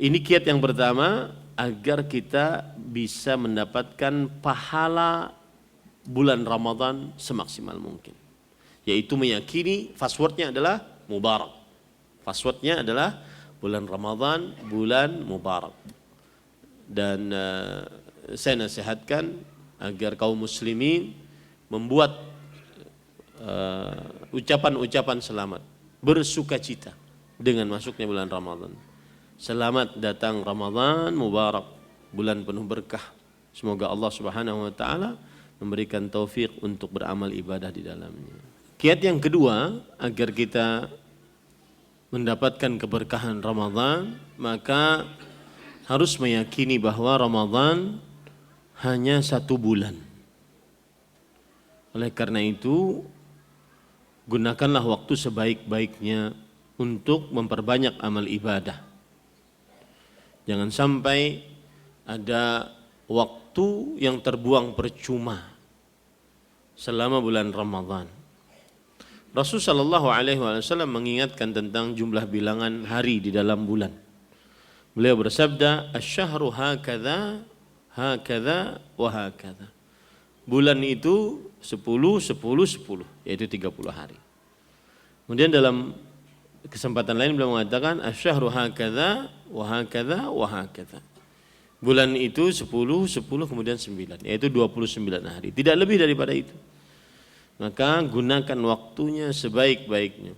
Ini kiat yang pertama agar kita bisa mendapatkan pahala bulan Ramadan semaksimal mungkin, yaitu meyakini passwordnya adalah mubarak. Passwordnya adalah bulan Ramadan, bulan mubarak. Dan saya nasihatkan agar kaum muslimin membuat ucapan-ucapan selamat, bersukacita dengan masuknya bulan Ramadan. Selamat datang Ramadan mubarak, bulan penuh berkah. Semoga Allah Subhanahu wa taala memberikan taufik untuk beramal ibadah di dalamnya. Kiat yang kedua, agar kita mendapatkan keberkahan Ramadan, maka harus meyakini bahwa Ramadan hanya 1 bulan. Oleh karena itu, gunakanlah waktu sebaik-baiknya untuk memperbanyak amal ibadah. Jangan sampai ada waktu yang terbuang percuma selama bulan Ramadan. Rasulullah sallallahu alaihi wasallam mengingatkan tentang jumlah bilangan hari di dalam bulan. Beliau bersabda, "Asy-syahru hakadza, hakadza wa hakadza." Bulan itu 10, 10, 10, yaitu 30 hari. Kemudian dalam kesempatan lain beliau mengatakan, "Asy-syahru hakadza wa hakadza wa hakadza." Bulan itu 10, 10 kemudian 9, yaitu 29 hari. Tidak lebih daripada itu. Maka gunakan waktunya sebaik-baiknya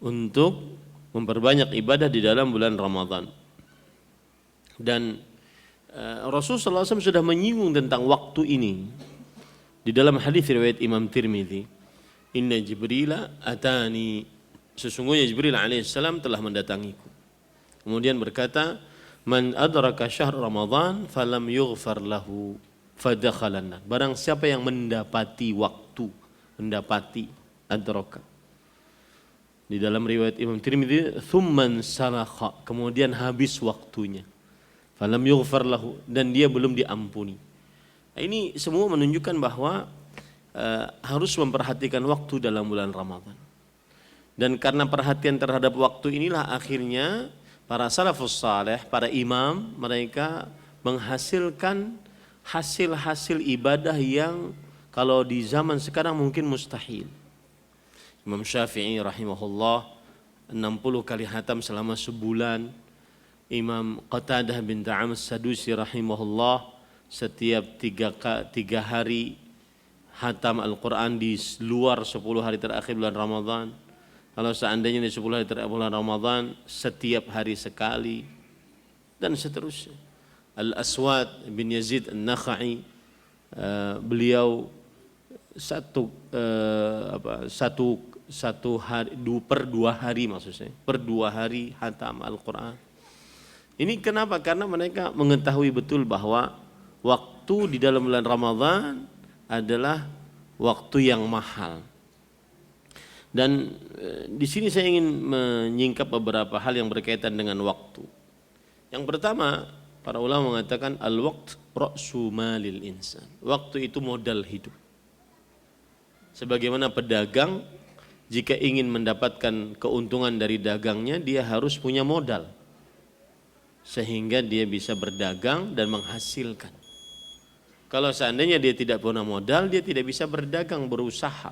untuk memperbanyak ibadah di dalam bulan Ramadan. Dan Rasulullah SAW sudah menyinggung tentang waktu ini. Di dalam hadis riwayat Imam Tirmidzi, inna Jibrila atani, sesungguhnya Jibril alaihissalam telah mendatangiku. Kemudian berkata, man adraka syahr Ramadan falam yughfar lahu fadakhalan nar. Barang siapa yang mendapati waktu, mendapati adraka. Di dalam riwayat Imam Tirmidzi, thumman salakha, kemudian habis waktunya. Falam yughfar lahu, dan dia belum diampuni. Nah, ini semua menunjukkan bahwa harus memperhatikan waktu dalam bulan Ramadan. Dan karena perhatian terhadap waktu inilah akhirnya para salafus saleh, para imam, mereka menghasilkan hasil-hasil ibadah yang kalau di zaman sekarang mungkin mustahil. Imam Syafi'i rahimahullah 60 kali khatam selama sebulan. Imam Qatadah bin Da'am As-Sadusi rahimahullah setiap tiga hari khatam Al-Quran di luar 10 hari terakhir bulan Ramadan. Kalau seandainya di 10 hari terakhir bulan Ramadan, setiap hari sekali, dan seterusnya. Al-Aswad bin Yazid An-Nakha'i, beliau satu hari, per 2 hari maksudnya, per 2 hari khatam Al-Quran. Ini kenapa? Karena mereka mengetahui betul bahwa waktu di dalam bulan Ramadan adalah waktu yang mahal. Dan di sini saya ingin menyingkap beberapa hal yang berkaitan dengan waktu. Yang pertama, para ulama mengatakan al-waqt ra'su malil insan. Waktu itu modal hidup. Sebagaimana pedagang jika ingin mendapatkan keuntungan dari dagangnya, dia harus punya modal sehingga dia bisa berdagang dan menghasilkan. Kalau seandainya dia tidak punya modal, dia tidak bisa berdagang, berusaha,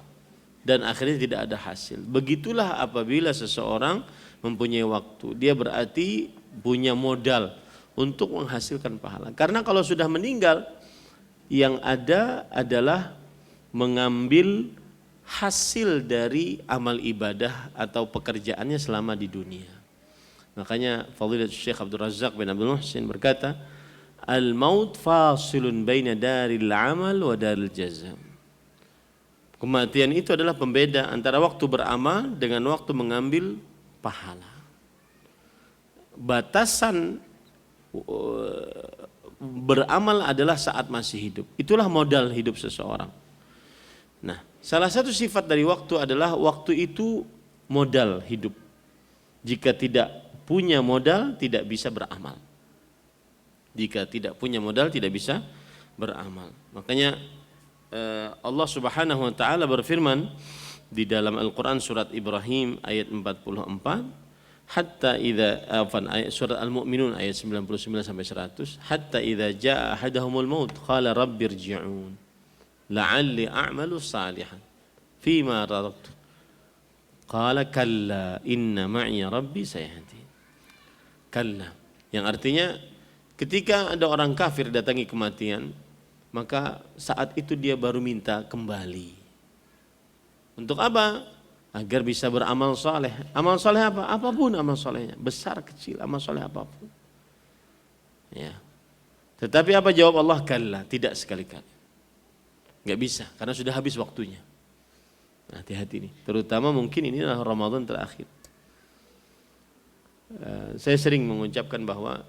dan akhirnya tidak ada hasil. Begitulah apabila seseorang mempunyai waktu, dia berarti punya modal untuk menghasilkan pahala. Karena kalau sudah meninggal, yang ada adalah mengambil hasil dari amal ibadah atau pekerjaannya selama di dunia. Makanya Fadilatul Syekh Abdul Razak bin Abdul Muhsin berkata, al-maut fasilun baina daril amal wa daril jazam. Kematian itu adalah pembeda antara waktu beramal dengan waktu mengambil pahala. Batasan beramal adalah saat masih hidup. Itulah modal hidup seseorang. Nah, salah satu sifat dari waktu adalah waktu itu modal hidup. Jika tidak punya modal, tidak bisa beramal. Jika tidak punya modal, tidak bisa beramal. Makanya Allah Subhanahu wa taala berfirman di dalam Al-Qur'an surat Ibrahim ayat 44, hatta idza ayat surat Al-Mu'minun ayat 99 sampai 100, hatta idza jaa ahaduhumul maut qala rabbirji'un la'alli a'malu salihan fima taraktu qala kalla inna ma'iya rabbi sayahdin. Kalla, yang artinya ketika ada orang kafir datangi kematian, maka saat itu dia baru minta kembali. Untuk apa? Agar bisa beramal soleh. Amal soleh apa? Apapun amal solehnya, besar kecil amal soleh apapun. Ya. Tetapi apa jawab Allah? Kalla, tidak sekali-kali. Enggak bisa, karena sudah habis waktunya. Nah, hati-hati nih, terutama mungkin ini adalah Ramadan terakhir. Saya sering mengucapkan bahwa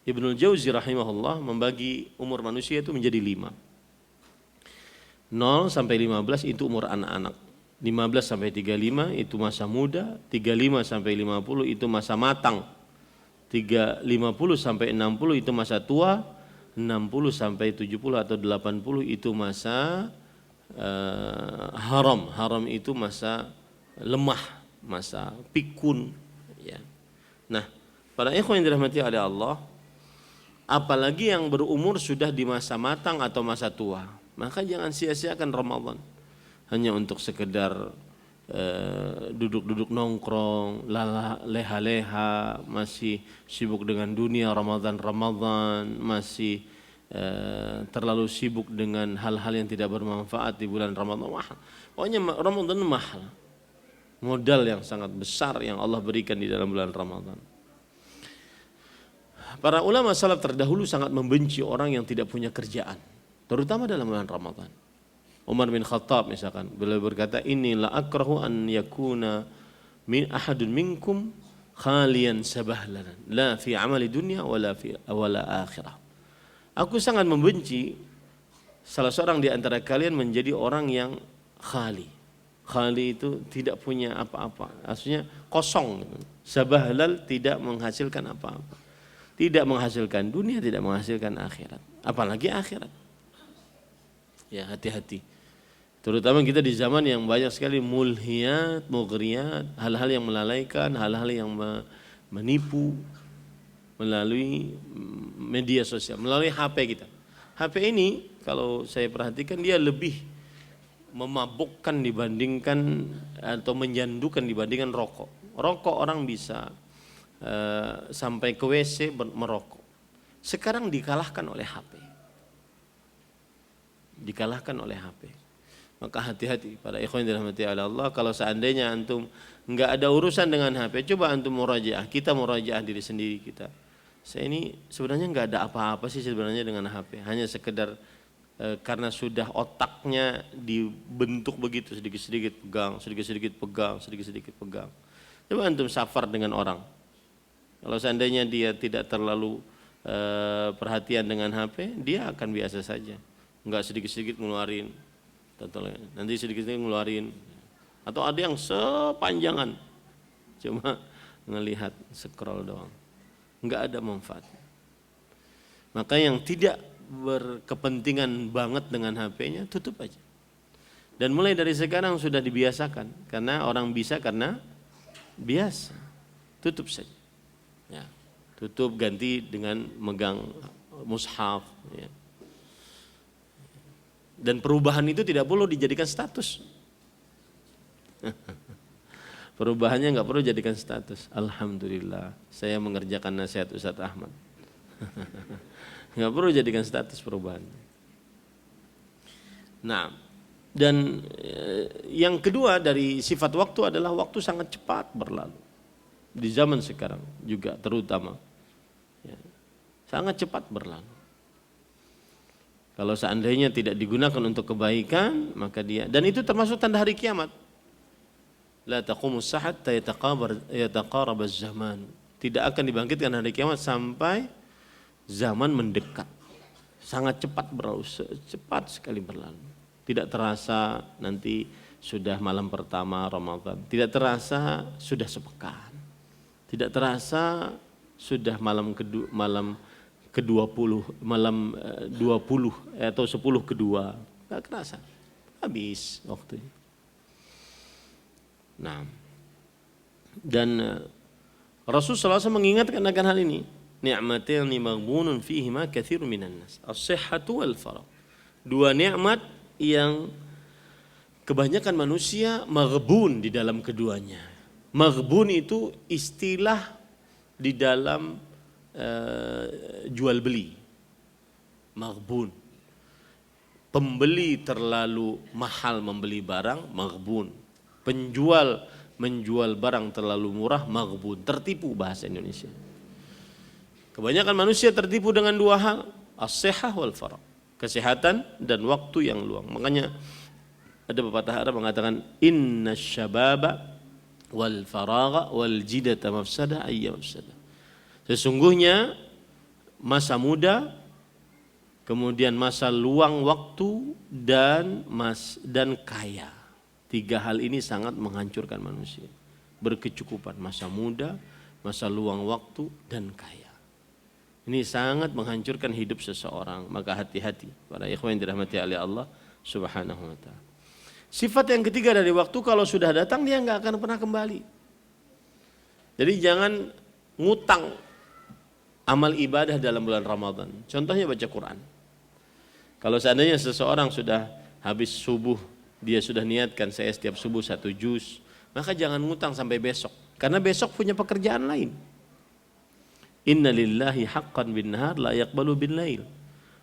Ibnul Jauzi rahimahullah membagi umur manusia itu menjadi 5. 0 sampai 15 itu umur anak-anak. 15 sampai 35 itu masa muda, 35 sampai 50 itu masa matang. 50 sampai 60 itu masa tua, 60 sampai 70 atau 80 itu masa haram. Haram itu masa lemah, masa pikun, ya. Nah, para ikhwan yang dirahmati oleh Allah, apalagi yang berumur sudah di masa matang atau masa tua, maka jangan sia-siakan Ramadan hanya untuk sekedar duduk-duduk nongkrong, leha-leha, masih sibuk dengan dunia, Ramadan, masih terlalu sibuk dengan hal-hal yang tidak bermanfaat di bulan Ramadan. Pokoknya Ramadan mahal. Modal yang sangat besar yang Allah berikan di dalam bulan Ramadan. Para ulama salaf terdahulu sangat membenci orang yang tidak punya kerjaan, terutama dalam bulan Ramadan. Umar bin Khattab misalkan, beliau berkata, "Inni la akrahu an yakuna min ahadun minkum khalian sabahlan, la fi amali dunya wala akhirah." Aku sangat membenci salah seorang di antara kalian menjadi orang yang khali. Khali itu tidak punya apa-apa, maksudnya kosong. Sabahlal, tidak menghasilkan apa-apa. Tidak menghasilkan dunia, tidak menghasilkan akhirat. Apalagi akhirat. Ya, hati-hati. Terutama kita di zaman yang banyak sekali mulhiyat, mughriyat, hal-hal yang melalaikan, hal-hal yang menipu melalui media sosial, melalui HP kita. HP ini kalau saya perhatikan dia lebih memabukkan dibandingkan atau menjandukan dibandingkan rokok. Rokok orang bisa sampai ke WC merokok. Sekarang dikalahkan oleh HP. Dikalahkan oleh HP. Maka hati-hati para ikhwan yang dirahmati Allah, kalau seandainya antum enggak ada urusan dengan HP, coba antum murajaah, kita murajaah diri sendiri kita. Saya ini sebenarnya enggak ada apa-apa sih sebenarnya dengan HP, hanya sekedar karena sudah otaknya dibentuk begitu, sedikit-sedikit pegang, sedikit-sedikit pegang, sedikit-sedikit pegang. Coba antum safar dengan orang. Kalau seandainya dia tidak terlalu perhatian dengan HP, dia akan biasa saja. Enggak sedikit-sedikit ngeluarin. Nanti sedikit-sedikit ngeluarin. Atau ada yang sepanjangan. Cuma ngelihat, scroll doang. Enggak ada manfaat. Maka yang tidak berkepentingan banget dengan HP-nya, tutup aja. Dan mulai dari sekarang sudah dibiasakan. Karena orang bisa karena biasa. Tutup saja. Ya. Tutup, ganti dengan megang mushaf. Ya. Dan perubahan itu tidak perlu dijadikan status. Perubahannya nggak perlu dijadikan status. Alhamdulillah, saya mengerjakan nasihat Ustadz Ahmad. Nggak perlu dijadikan status perubahan. Nah, dan yang kedua dari sifat waktu adalah waktu sangat cepat berlalu. Di zaman sekarang juga terutama. Ya, sangat cepat berlalu. Kalau seandainya tidak digunakan untuk kebaikan, maka dia, dan itu termasuk tanda hari kiamat. La taqumus sa'at yataqarabaz zaman. Tidak akan dibangkitkan hari kiamat sampai zaman mendekat. Sangat cepat berlalu, cepat sekali berlalu. Tidak terasa nanti sudah malam pertama Ramadan. Tidak terasa sudah sepekan. Tidak terasa sudah malam ke-20, malam 20 atau 10 kedua, enggak kerasa, habis waktunya. Nah, dan Rasulullah SAW mengingatkan akan hal ini, ni'matani maghbunun fihima katsirun minan nas, as-sihhatu wal faragh. Dua nikmat yang kebanyakan manusia maghbun di dalam keduanya. Maghbun itu istilah di dalam jual beli. Maghbun. Pembeli terlalu mahal membeli barang, maghbun. Penjual menjual barang terlalu murah, maghbun. Tertipu bahasa Indonesia. Kebanyakan manusia tertipu dengan dua hal, as-sihah wal faragh. Kesehatan dan waktu yang luang. Makanya ada pepatah Arab mengatakan inna syababa wal faragha wal jidata mafsada ayya mafsada. Sesungguhnya masa muda, kemudian masa luang waktu dan kaya. Tiga hal ini sangat menghancurkan manusia. Berkecukupan, masa muda, masa luang waktu dan kaya. Ini sangat menghancurkan hidup seseorang. Maka hati-hati para ikhwan yang dirahmati oleh Allah Subhanahu wa taala. Sifat yang ketiga dari waktu, kalau sudah datang dia enggak akan pernah kembali. Jadi jangan ngutang amal ibadah dalam bulan Ramadan. Contohnya baca Quran. Kalau seandainya seseorang sudah habis subuh, dia sudah niatkan saya setiap subuh 1 juz, maka jangan ngutang sampai besok. Karena besok punya pekerjaan lain. Inna lillahi haqqan bin nahar la yaqbalu bin lail.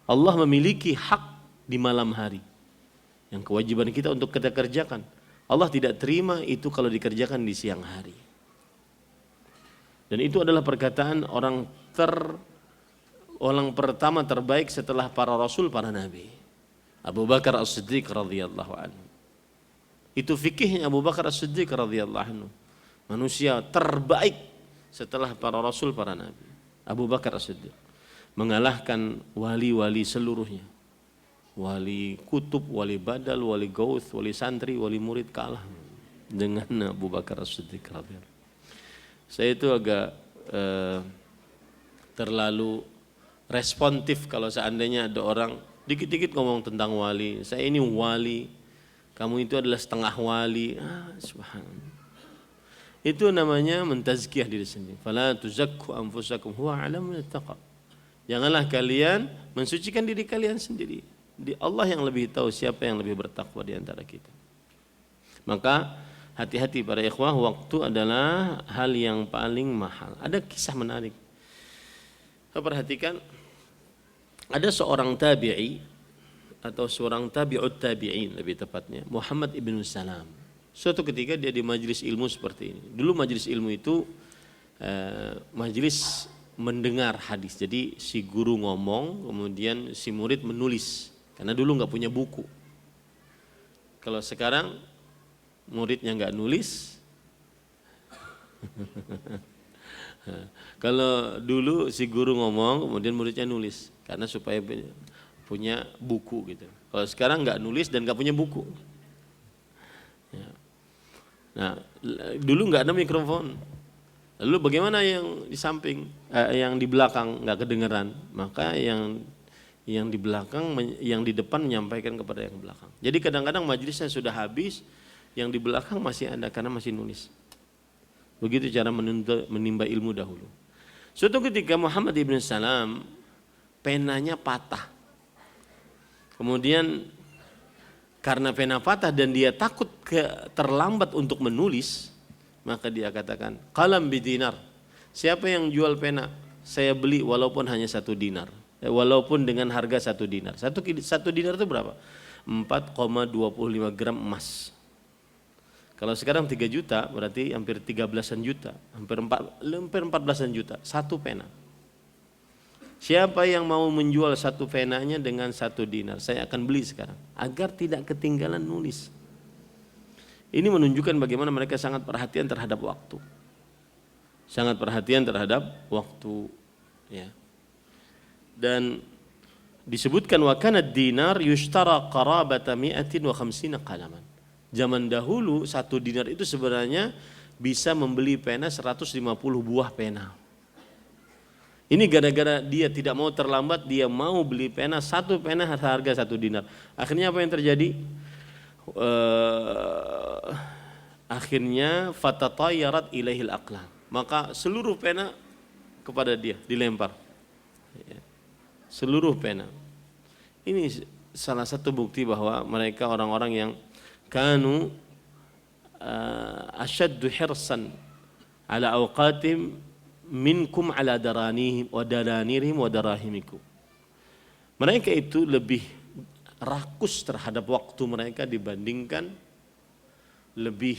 Allah memiliki hak di malam hari. Yang kewajiban kita untuk kita kerjakan. Allah tidak terima itu kalau dikerjakan di siang hari. Dan itu adalah perkataan orang pertama terbaik setelah para rasul, para nabi. Abu Bakar As-Siddiq radhiyallahu anhu. Itu fikihnya Abu Bakar As-Siddiq radhiyallahu anhu. Manusia terbaik setelah para rasul, para nabi. Abu Bakar As-Siddiq mengalahkan wali-wali seluruhnya. Wali kutub, wali badal, wali gauth, wali santri, wali murid kalah dengan Abu Bakar As-Siddiq radhiyallahu. Saya itu agak terlalu responsif kalau seandainya ada orang dikit-dikit ngomong tentang wali. Saya ini wali, kamu itu adalah setengah wali. Subhanallah. Itu namanya mentazkiyah diri sendiri. Fala tuzakku anfusakum huwa a'lamu bittaqa. Janganlah kalian mensucikan diri kalian sendiri. Di Allah yang lebih tahu siapa yang lebih bertakwa di antara kita. Maka hati-hati para ikhwah, waktu adalah hal yang paling mahal. Ada kisah menarik. Perhatikan, ada seorang tabi'i atau seorang tabi'ut tabi'in lebih tepatnya, Muhammad ibn Salam. Suatu ketika dia di majelis ilmu seperti ini. Dulu majelis ilmu itu majelis mendengar hadis. Jadi si guru ngomong, kemudian si murid menulis. Karena dulu nggak punya buku. Kalau sekarang muridnya nggak nulis. Kalau dulu si guru ngomong, kemudian muridnya nulis. Karena supaya punya buku gitu. Kalau sekarang nggak nulis dan nggak punya buku. Ya. Nah, dulu nggak ada mikrofon. Lalu bagaimana yang di samping, yang di belakang nggak kedengeran? Maka yang di belakang, yang di depan menyampaikan kepada yang belakang. Jadi kadang-kadang majelisnya sudah habis, yang di belakang masih ada karena masih nulis. Begitu cara menimba ilmu dahulu. Suatu ketika Muhammad ibn Salam penanya patah. Kemudian karena pena patah dan dia takut terlambat untuk menulis, maka dia katakan, qalam bidinar. Siapa yang jual pena? Saya beli walaupun hanya 1 dinar. Walaupun dengan harga 1 dinar. Satu dinar itu berapa? 4,25 gram emas. Kalau sekarang 3 juta berarti hampir 13-an juta. Hampir 14-an juta. 1 pena. Siapa yang mau menjual 1 penanya dengan 1 dinar, saya akan beli sekarang. Agar tidak ketinggalan nulis. Ini menunjukkan bagaimana mereka sangat perhatian terhadap waktu. Sangat perhatian terhadap waktu. Ya. Dan disebutkan wa kana dinar yushtara qarabata 150 qalaman. Zaman dahulu 1 dinar itu sebenarnya bisa membeli pena 150 buah pena. Ini gara-gara dia tidak mau terlambat, dia mau beli pena, 1 pena harga 1 dinar. Akhirnya apa yang terjadi? Akhirnya fatatayyarat ilaihil aqlam. Maka seluruh pena kepada dia dilempar. Seluruh pena. Ini salah satu bukti bahwa mereka orang-orang yang kanu asyaddu hirsan ala awqatim minkum ala daranihim wa daranirihim wa darahimikum. Mereka itu lebih rakus terhadap waktu mereka dibandingkan lebih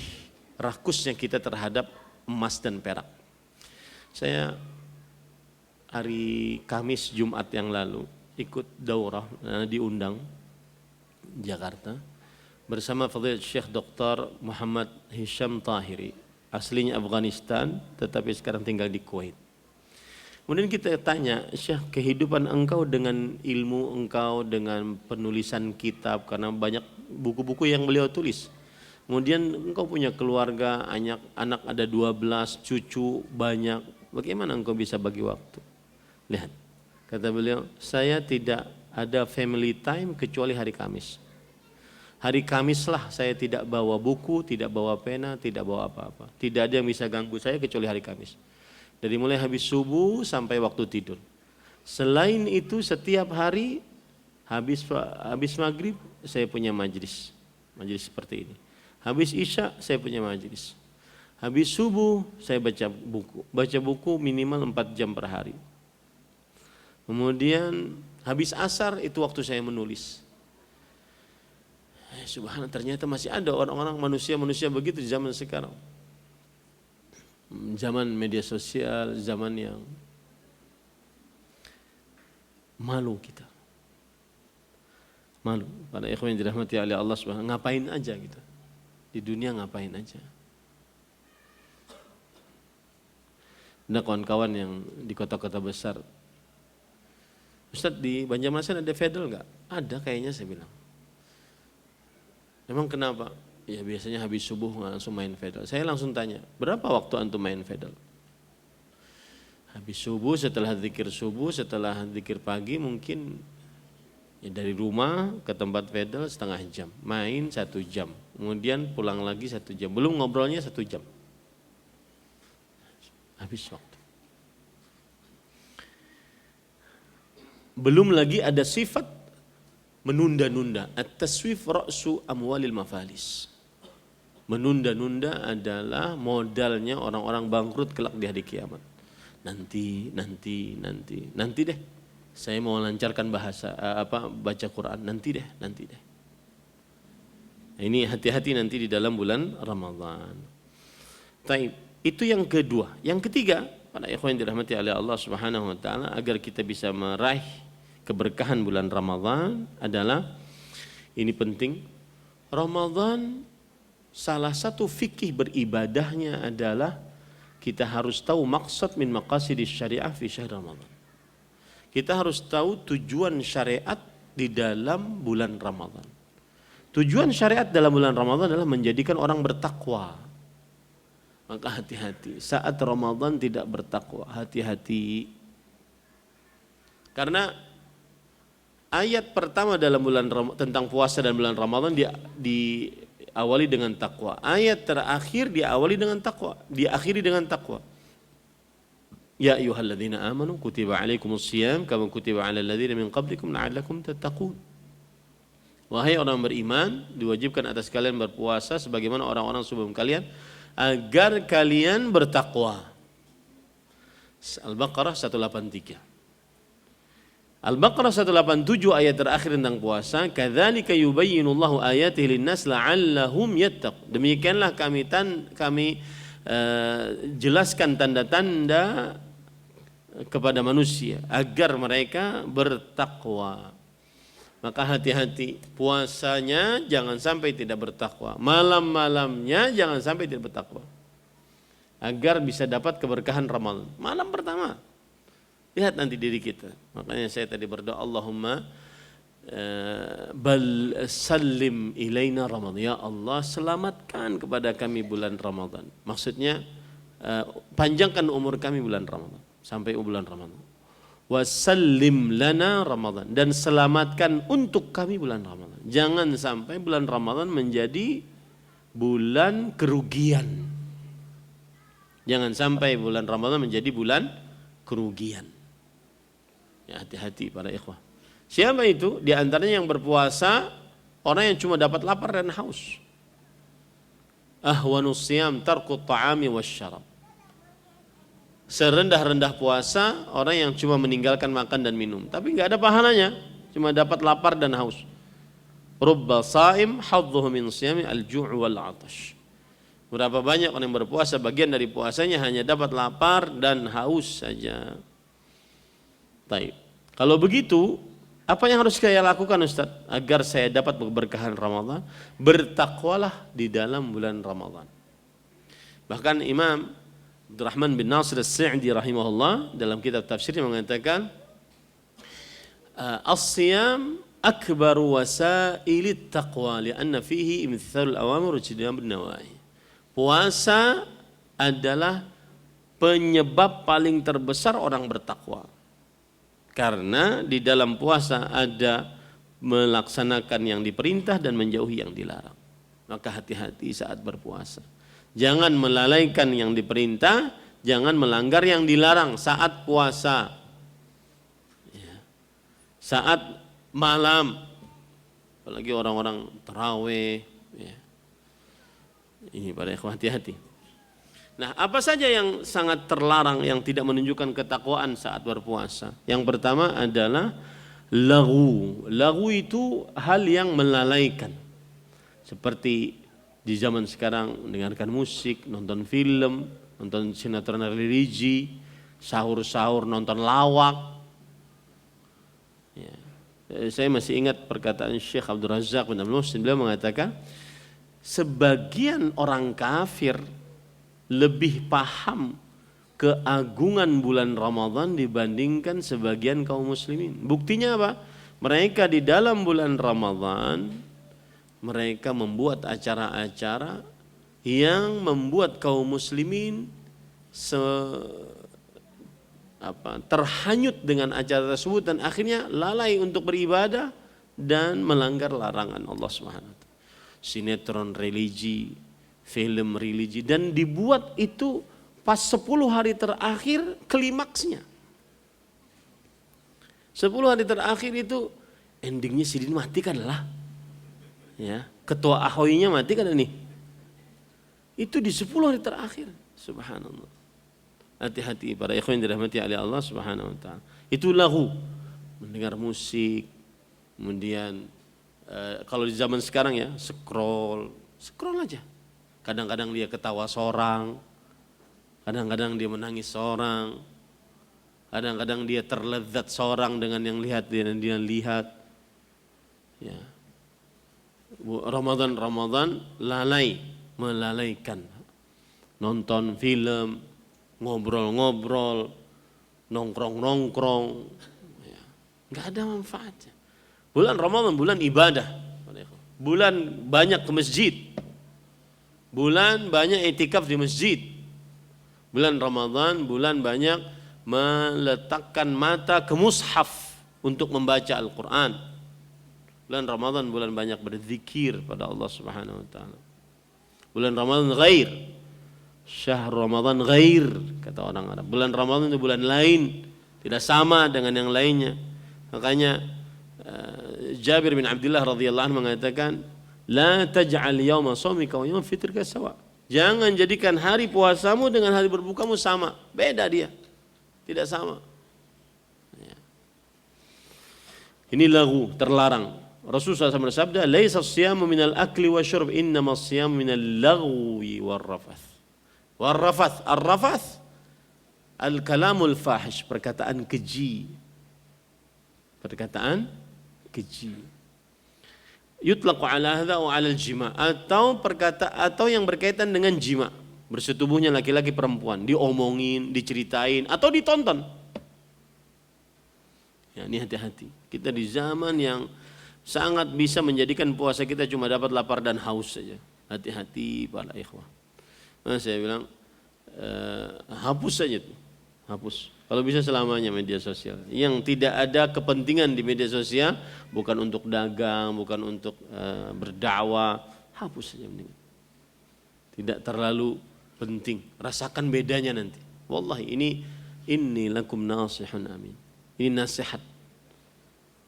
rakusnya kita terhadap emas dan perak. Saya hari Kamis Jumat yang lalu ikut daurah, diundang Jakarta bersama Fadilat Syekh Dr. Muhammad Hisham Tahiri, aslinya Afghanistan tetapi sekarang tinggal di Kuwait. Kemudian kita tanya, Syekh, kehidupan engkau dengan ilmu engkau, dengan penulisan kitab, karena banyak buku-buku yang beliau tulis. Kemudian engkau punya keluarga, anak ada 12, cucu banyak, bagaimana engkau bisa bagi waktu? Lihat, kata beliau, saya tidak ada family time kecuali hari Kamis. Hari Kamis lah saya tidak bawa buku, tidak bawa pena, tidak bawa apa-apa. Tidak ada yang bisa ganggu saya kecuali hari Kamis. Dari mulai habis subuh sampai waktu tidur. Selain itu setiap hari habis maghrib saya punya majlis seperti ini. Habis isya saya punya majlis. Habis subuh saya baca buku minimal 4 jam per hari. Kemudian habis asar itu waktu saya menulis. Subhanallah, ternyata masih ada orang-orang manusia begitu di zaman sekarang. Zaman media sosial, zaman yang malu kita. Malu. Para ikhwan yang dirahmati oleh Allah Subhanahu, ngapain aja gitu. Di dunia ngapain aja. Ada kawan-kawan yang di kota-kota besar, Ustadz di Banjarmasin ada fedel nggak? Ada kayaknya, saya bilang. Emang kenapa? Ya biasanya habis subuh langsung main fedel. Saya langsung tanya, berapa waktu antum main fedel? Habis subuh, setelah zikir subuh, setelah zikir pagi mungkin ya dari rumah ke tempat fedel setengah jam. Main 1 jam, kemudian pulang lagi 1 jam. Belum ngobrolnya 1 jam. Habis waktu. Belum lagi ada sifat menunda-nunda. At-taswif ra'su amwalil mafalis. Menunda-nunda adalah modalnya orang-orang bangkrut kelak di hari kiamat. Nanti deh. Saya mau lancarkan baca Quran, nanti deh. Ini hati-hati nanti di dalam bulan Ramadan. Taib. Itu yang kedua. Yang ketiga, para ikhwan yang dirahmati oleh Allah Subhanahu wa taala, agar kita bisa meraih keberkahan bulan Ramadan adalah, ini penting, Ramadan salah satu fikih beribadahnya adalah kita harus tahu maksud min maqasidis syariah fi syahr Ramadan. Kita harus tahu tujuan syariat di dalam bulan Ramadan. Tujuan syariat dalam bulan Ramadan adalah menjadikan orang bertakwa. Maka hati-hati saat Ramadan tidak bertakwa, hati-hati. Karena ayat pertama dalam bulan tentang puasa dan bulan Ramadan diawali dengan takwa. Ayat terakhir diawali dengan takwa, diakhiri dengan takwa. Ya ayyuhalladzina amanu kutiba alaikumusiyam kama kutiba alal ladzina min qablikum la'allakum tattaqun. Wahai orang beriman, diwajibkan atas kalian berpuasa sebagaimana orang-orang sebelum kalian, agar kalian bertakwa. Al-Baqarah 183. Al-Baqarah 187 ayat terakhir tentang puasa, kadzalika yubayyinullahu ayatihi lin-nas la'allahum yattaqun. Demikianlah kami jelaskan tanda-tanda kepada manusia agar mereka bertakwa. Maka hati-hati, puasanya jangan sampai tidak bertakwa, malam-malamnya jangan sampai tidak bertakwa, agar bisa dapat keberkahan Ramadan. Malam pertama, lihat nanti diri kita. Makanya saya tadi berdoa, Allahumma bal salim ilaina Ramadan. Ya Allah, selamatkan kepada kami bulan Ramadan. Maksudnya panjangkan umur kami bulan Ramadan, sampai bulan Ramadan. Wasallim lana Ramadan, dan selamatkan untuk kami bulan Ramadan. Jangan sampai bulan Ramadan menjadi bulan kerugian. Jangan sampai bulan Ramadan menjadi bulan kerugian. Ya, hati-hati para ikhwah. Siapa itu? Di antaranya yang berpuasa, orang yang cuma dapat lapar dan haus. Ahwanus siyam tarkut ta'ami wasyarab. Serendah-rendah puasa orang yang cuma meninggalkan makan dan minum, tapi nggak ada pahalanya, cuma dapat lapar dan haus. Rubba saim hadzuhu min siyami al-ju' wal 'atash. Berapa banyak orang yang berpuasa, bagian dari puasanya hanya dapat lapar dan haus saja. Baik. Kalau begitu, apa yang harus saya lakukan, Ustaz, agar saya dapat keberkahan Ramadan? Bertakwalah di dalam bulan Ramadan. Bahkan Imam Abdurrahman bin Nasir As-Sa'di rahimahullah dalam kitab tafsirnya mengatakan, as-siyam akbaru wasailit taqwa lianna fihi imtithalul awamir wa ijtinabun nawahi. Puasa adalah penyebab paling terbesar orang bertakwa. Karena di dalam puasa ada melaksanakan yang diperintah dan menjauhi yang dilarang. Maka hati-hati saat berpuasa. Jangan melalaikan yang diperintah, jangan melanggar yang dilarang saat puasa. Ya. Saat malam, apalagi orang-orang tarawih. Ya. Ini pada ikhwah, hati-hati. Nah, apa saja yang sangat terlarang yang tidak menunjukkan ketakwaan saat berpuasa? Yang pertama adalah laghu. Laghu itu hal yang melalaikan. Seperti di zaman sekarang mendengarkan musik, nonton film, nonton sinetron religi, sahur-sahur nonton lawak. Ya. Saya masih ingat perkataan Syekh Abdul Razak bin Abdul Muhsin, beliau mengatakan sebagian orang kafir lebih paham keagungan bulan Ramadan dibandingkan sebagian kaum muslimin. Buktinya apa? Mereka di dalam bulan Ramadan mereka membuat acara-acara yang membuat kaum muslimin terhanyut dengan acara tersebut dan akhirnya lalai untuk beribadah dan melanggar larangan Allah Subhanahu wa taala. Sinetron religi, film religi, dan dibuat itu pas 10 hari terakhir klimaksnya. 10 hari terakhir itu endingnya Sidin mati kan lah. Ya, ketua Ahoynya mati kan nih. Itu di 10 hari terakhir. Subhanallah. Hati-hati para ikhwan yang dirahmati oleh Allah Subhanahu wa taala. Itu lahu, mendengar musik, kemudian kalau di zaman sekarang ya scroll aja. Kadang-kadang dia ketawa seorang, kadang-kadang dia menangis seorang, kadang-kadang dia terlezat seorang dengan yang dia lihat. Ya. Ramadan melalaikan. Nonton film, ngobrol-ngobrol, nongkrong-nongkrong, ya, nggak ada manfaatnya. Bulan Ramadan bulan ibadah, bulan banyak ke masjid, bulan banyak itikaf di masjid. Bulan Ramadan bulan banyak meletakkan mata ke mushaf untuk membaca Al-Quran. Bulan Ramadan bulan banyak berzikir pada Allah Subhanahu wa taala. Bulan Ramadan ghair, syahr Ramadan ghair kata orang Arab. Bulan Ramadan itu bulan lain, tidak sama dengan yang lainnya. Makanya Jabir bin Abdullah radhiyallahu anhu mengatakan, la taj'al yawma shaumika wa yawma fitrika sawa. Jangan jadikan hari puasamu dengan hari berbukamu sama, beda dia. Tidak sama. Ya. Ini lagu terlarang. Rasulullah SAW bersabda, laisa as-siyamu minal akli wa syurb, innama as-siyamu minal lagwi war rafath. War-rafath, ar-rafath al-kalamul fahish, perkataan keji. Perkataan keji. Yutlaqu ala hadza wa ala al-jima' atau yang berkaitan dengan jima, bersetubuhnya laki-laki perempuan, diomongin, diceritain atau ditonton. Ya, ini hati-hati. Kita di zaman yang sangat bisa menjadikan puasa kita cuma dapat lapar dan haus saja. Hati-hati para ikhwah. Nah, saya bilang hapus saja tuh, hapus. Kalau bisa selamanya media sosial. Yang tidak ada kepentingan di media sosial, bukan untuk dagang, bukan untuk berdakwah, hapus saja mending. Tidak terlalu penting. Rasakan bedanya nanti. Wallahi ini lakum nasihun amin. Ini nasihat.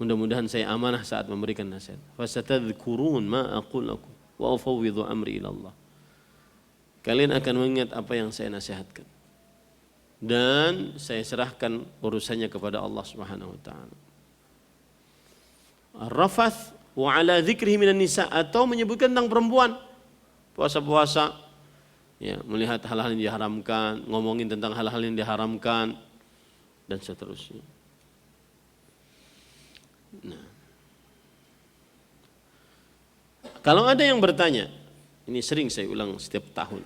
Mudah-mudahan saya amanah saat memberikan nasihat. Fasatadhkurun ma aqul lakum wa ufawwidhu amri ila Allah. Kalian akan mengingat apa yang saya nasihatkan. Dan saya serahkan urusannya kepada Allah Subhanahu wa taala. Ar-rafath wa ala dzikrihi minan nisa, atau menyebutkan tentang perempuan. Puasa-puasa ya, melihat hal-hal yang diharamkan, ngomongin tentang hal-hal yang diharamkan dan seterusnya. Nah, kalau ada yang bertanya, ini sering saya ulang setiap tahun,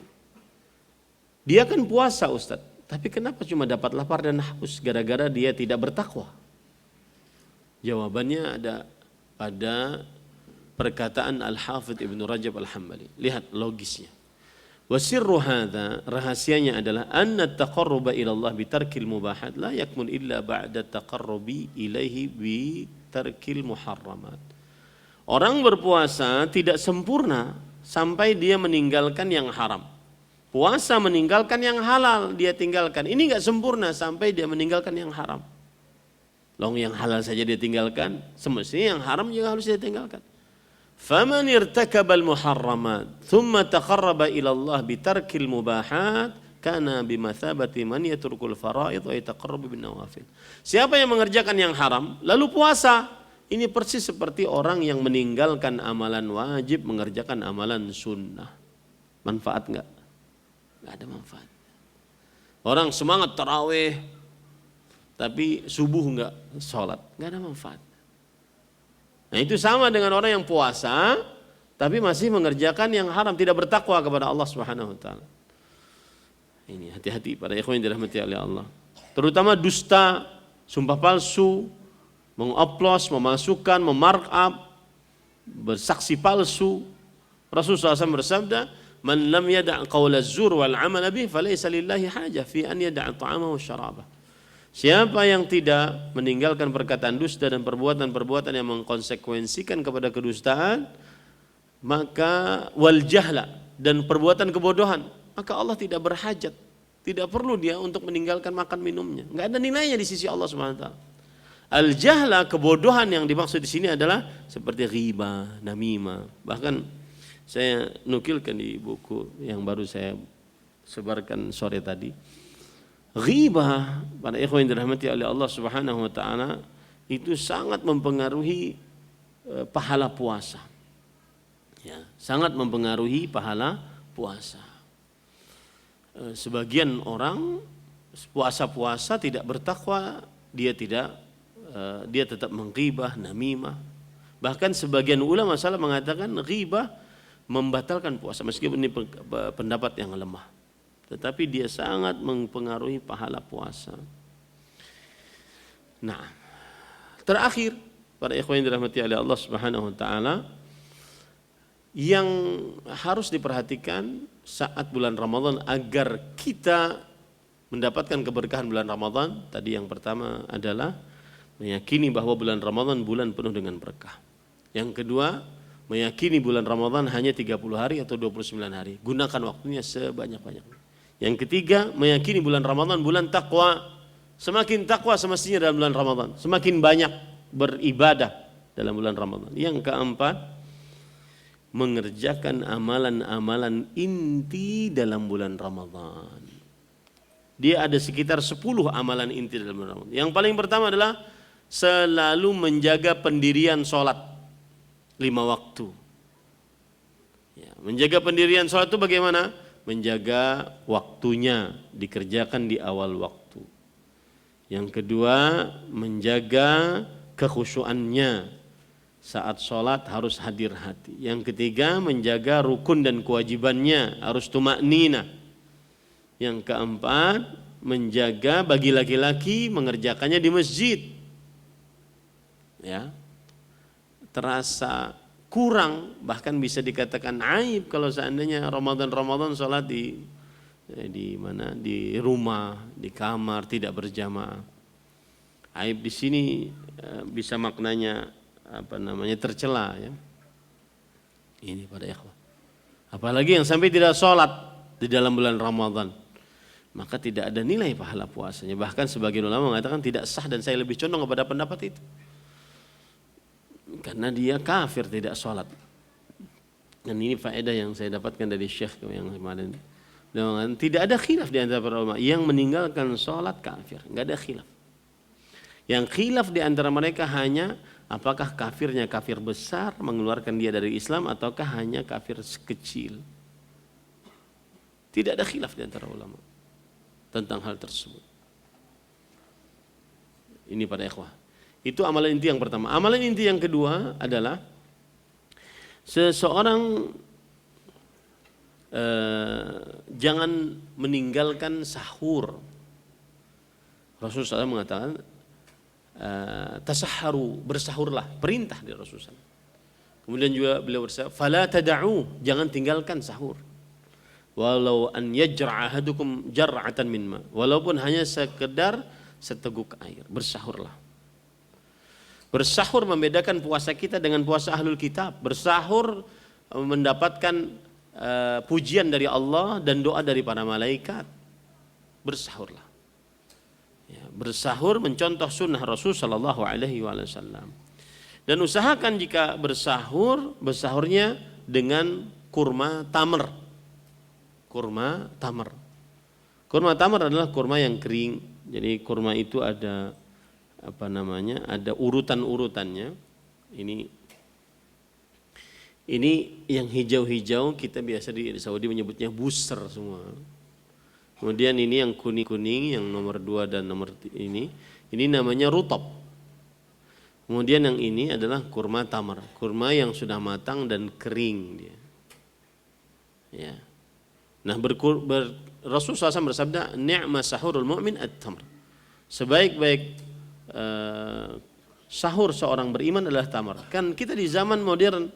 dia kan puasa Ustadz, tapi kenapa cuma dapat lapar dan haus? Gara-gara dia tidak bertakwa. Jawabannya ada pada perkataan Al-Hafidh Ibnu Rajab Al-Hambali. Lihat logisnya. Wasirru hadza, rahasianya adalah anna at-taqarruba ila Allah bi tarkil mubahat la yakmul illa ba'da taqarrubi ilaihi bi tarkil muharramat. Orang berpuasa tidak sempurna sampai dia meninggalkan yang haram. Puasa meninggalkan yang halal, dia tinggalkan. Ini enggak sempurna sampai dia meninggalkan yang haram. Long yang halal saja dia tinggalkan, semestinya yang haram juga harus dia tinggalkan. Faman irtakaba al-muharramat thumma taqarraba ila Allah bi tarkil mubahat kana bimathabati man yatrukul faraid wa yataqarrabu bin nawafil. Siapa yang mengerjakan yang haram lalu puasa, ini persis seperti orang yang meninggalkan amalan wajib mengerjakan amalan sunnah. Manfaat enggak? Enggak ada manfaat. Orang semangat tarawih tapi subuh enggak sholat, enggak ada manfaat. Nah itu sama dengan orang yang puasa tapi masih mengerjakan yang haram, tidak bertakwa kepada Allah Subhanahu wa taala. Ini hati-hati pada ikhwan yang dirahmati oleh Allah. Terutama dusta, sumpah palsu, mengoplos, memasukkan, memarkup, bersaksi palsu. Rasulullah SAW bersabda, "Man lam yada' qaula az-zur wal 'amala bih falaysa lillahi hajah fi an yada'a ta'amahu wa syarabah." Siapa yang tidak meninggalkan perkataan dusta dan perbuatan-perbuatan yang mengkonsekuensikan kepada kedustaan, maka wal jahla dan perbuatan kebodohan, maka Allah tidak berhajat, tidak perlu dia untuk meninggalkan makan minumnya, enggak ada nilainya di sisi Allah Subhanahu wa taala. Al jahla, kebodohan yang dimaksud di sini adalah seperti ghibah, namimah. Bahkan saya nukilkan di buku yang baru saya sebarkan sore tadi. Ghibah pada ikhwan yang dirahmati oleh Allah Subhanahu wa taala itu sangat mempengaruhi pahala puasa. Ya, sangat mempengaruhi pahala puasa. Sebagian orang puasa-puasa tidak bertakwa, dia tetap menghibah, namimah. Bahkan sebagian ulama salah mengatakan ghibah membatalkan puasa, meskipun ini pendapat yang lemah. Tetapi dia sangat mempengaruhi pahala puasa. Nah, terakhir para ikhwan yang dirahmati oleh Allah Subhanahu wa taala, yang harus diperhatikan saat bulan Ramadan agar kita mendapatkan keberkahan bulan Ramadan, tadi yang pertama adalah meyakini bahwa bulan Ramadan bulan penuh dengan berkah. Yang kedua, meyakini bulan Ramadan hanya 30 hari atau 29 hari. Gunakan waktunya sebanyak-banyaknya. Yang ketiga, meyakini bulan Ramadan bulan takwa. Semakin takwa semestinya dalam bulan Ramadan, semakin banyak beribadah dalam bulan Ramadan. Yang keempat, mengerjakan amalan-amalan inti dalam bulan Ramadan. Dia ada sekitar 10 amalan inti dalam bulan Ramadan. Yang paling pertama adalah selalu menjaga pendirian sholat 5 waktu. Ya, menjaga pendirian sholat itu bagaimana? Menjaga waktunya, dikerjakan di awal waktu. Yang kedua, menjaga kekhusyuannya, saat sholat harus hadir hati. Yang ketiga, menjaga rukun dan kewajibannya, harus tumaknina. Yang keempat, menjaga bagi laki-laki mengerjakannya di masjid. Ya, terasa kurang, bahkan bisa dikatakan aib kalau seandainya Ramadan sholat di mana, di rumah, di kamar, tidak berjamaah. Aib di sini bisa maknanya tercela, ya. Ini pada ikhwah. Apalagi yang sampai tidak sholat di dalam bulan Ramadan, maka tidak ada nilai pahala puasanya. Bahkan sebagian ulama mengatakan tidak sah, dan saya lebih condong kepada pendapat itu. Karena dia kafir tidak sholat. Dan ini faedah yang saya dapatkan dari Syekh yang kemarin. Tidak ada khilaf di antara para ulama, yang meninggalkan sholat kafir, enggak ada khilaf. Yang khilaf di antara mereka hanya apakah kafirnya kafir besar mengeluarkan dia dari Islam ataukah hanya kafir kecil. Tidak ada khilaf di antara ulama tentang hal tersebut. Ini pada ikhwah. Itu amalan inti yang pertama. Amalan inti yang kedua adalah seseorang jangan meninggalkan sahur. Rasulullah SAW mengatakan tasahharu, bersahurlah, perintah dari Rasulullah. Kemudian juga beliau bersabda, fala tada'u, jangan tinggalkan sahur. Walau an yajra' ahadukum jar'atan min ma, walaupun hanya sekedar seteguk air, bersahurlah. Bersahur membedakan puasa kita dengan puasa ahlul kitab. Bersahur mendapatkan pujian dari Allah dan doa dari para malaikat. Bersahurlah. Ya, bersahur mencontoh sunnah Rasul sallallahu alaihi wasallam. Dan usahakan jika bersahur, bersahurnya dengan kurma tamar. Kurma tamar. Kurma tamar adalah kurma yang kering. Jadi kurma itu ada ada urutan-urutannya. Ini yang hijau-hijau, kita biasa di Saudi menyebutnya busr semua. Kemudian ini yang kuning-kuning, yang nomor 2 dan nomor ini namanya rutab. Kemudian yang ini adalah kurma tamar, kurma yang sudah matang dan kering dia. Ya. Nah, Rasulullah SAW bersabda, "Ni'ma sahurul mu'min at-tamr." Sebaik-baik sahur seorang beriman adalah tamar. Kan kita di zaman modern,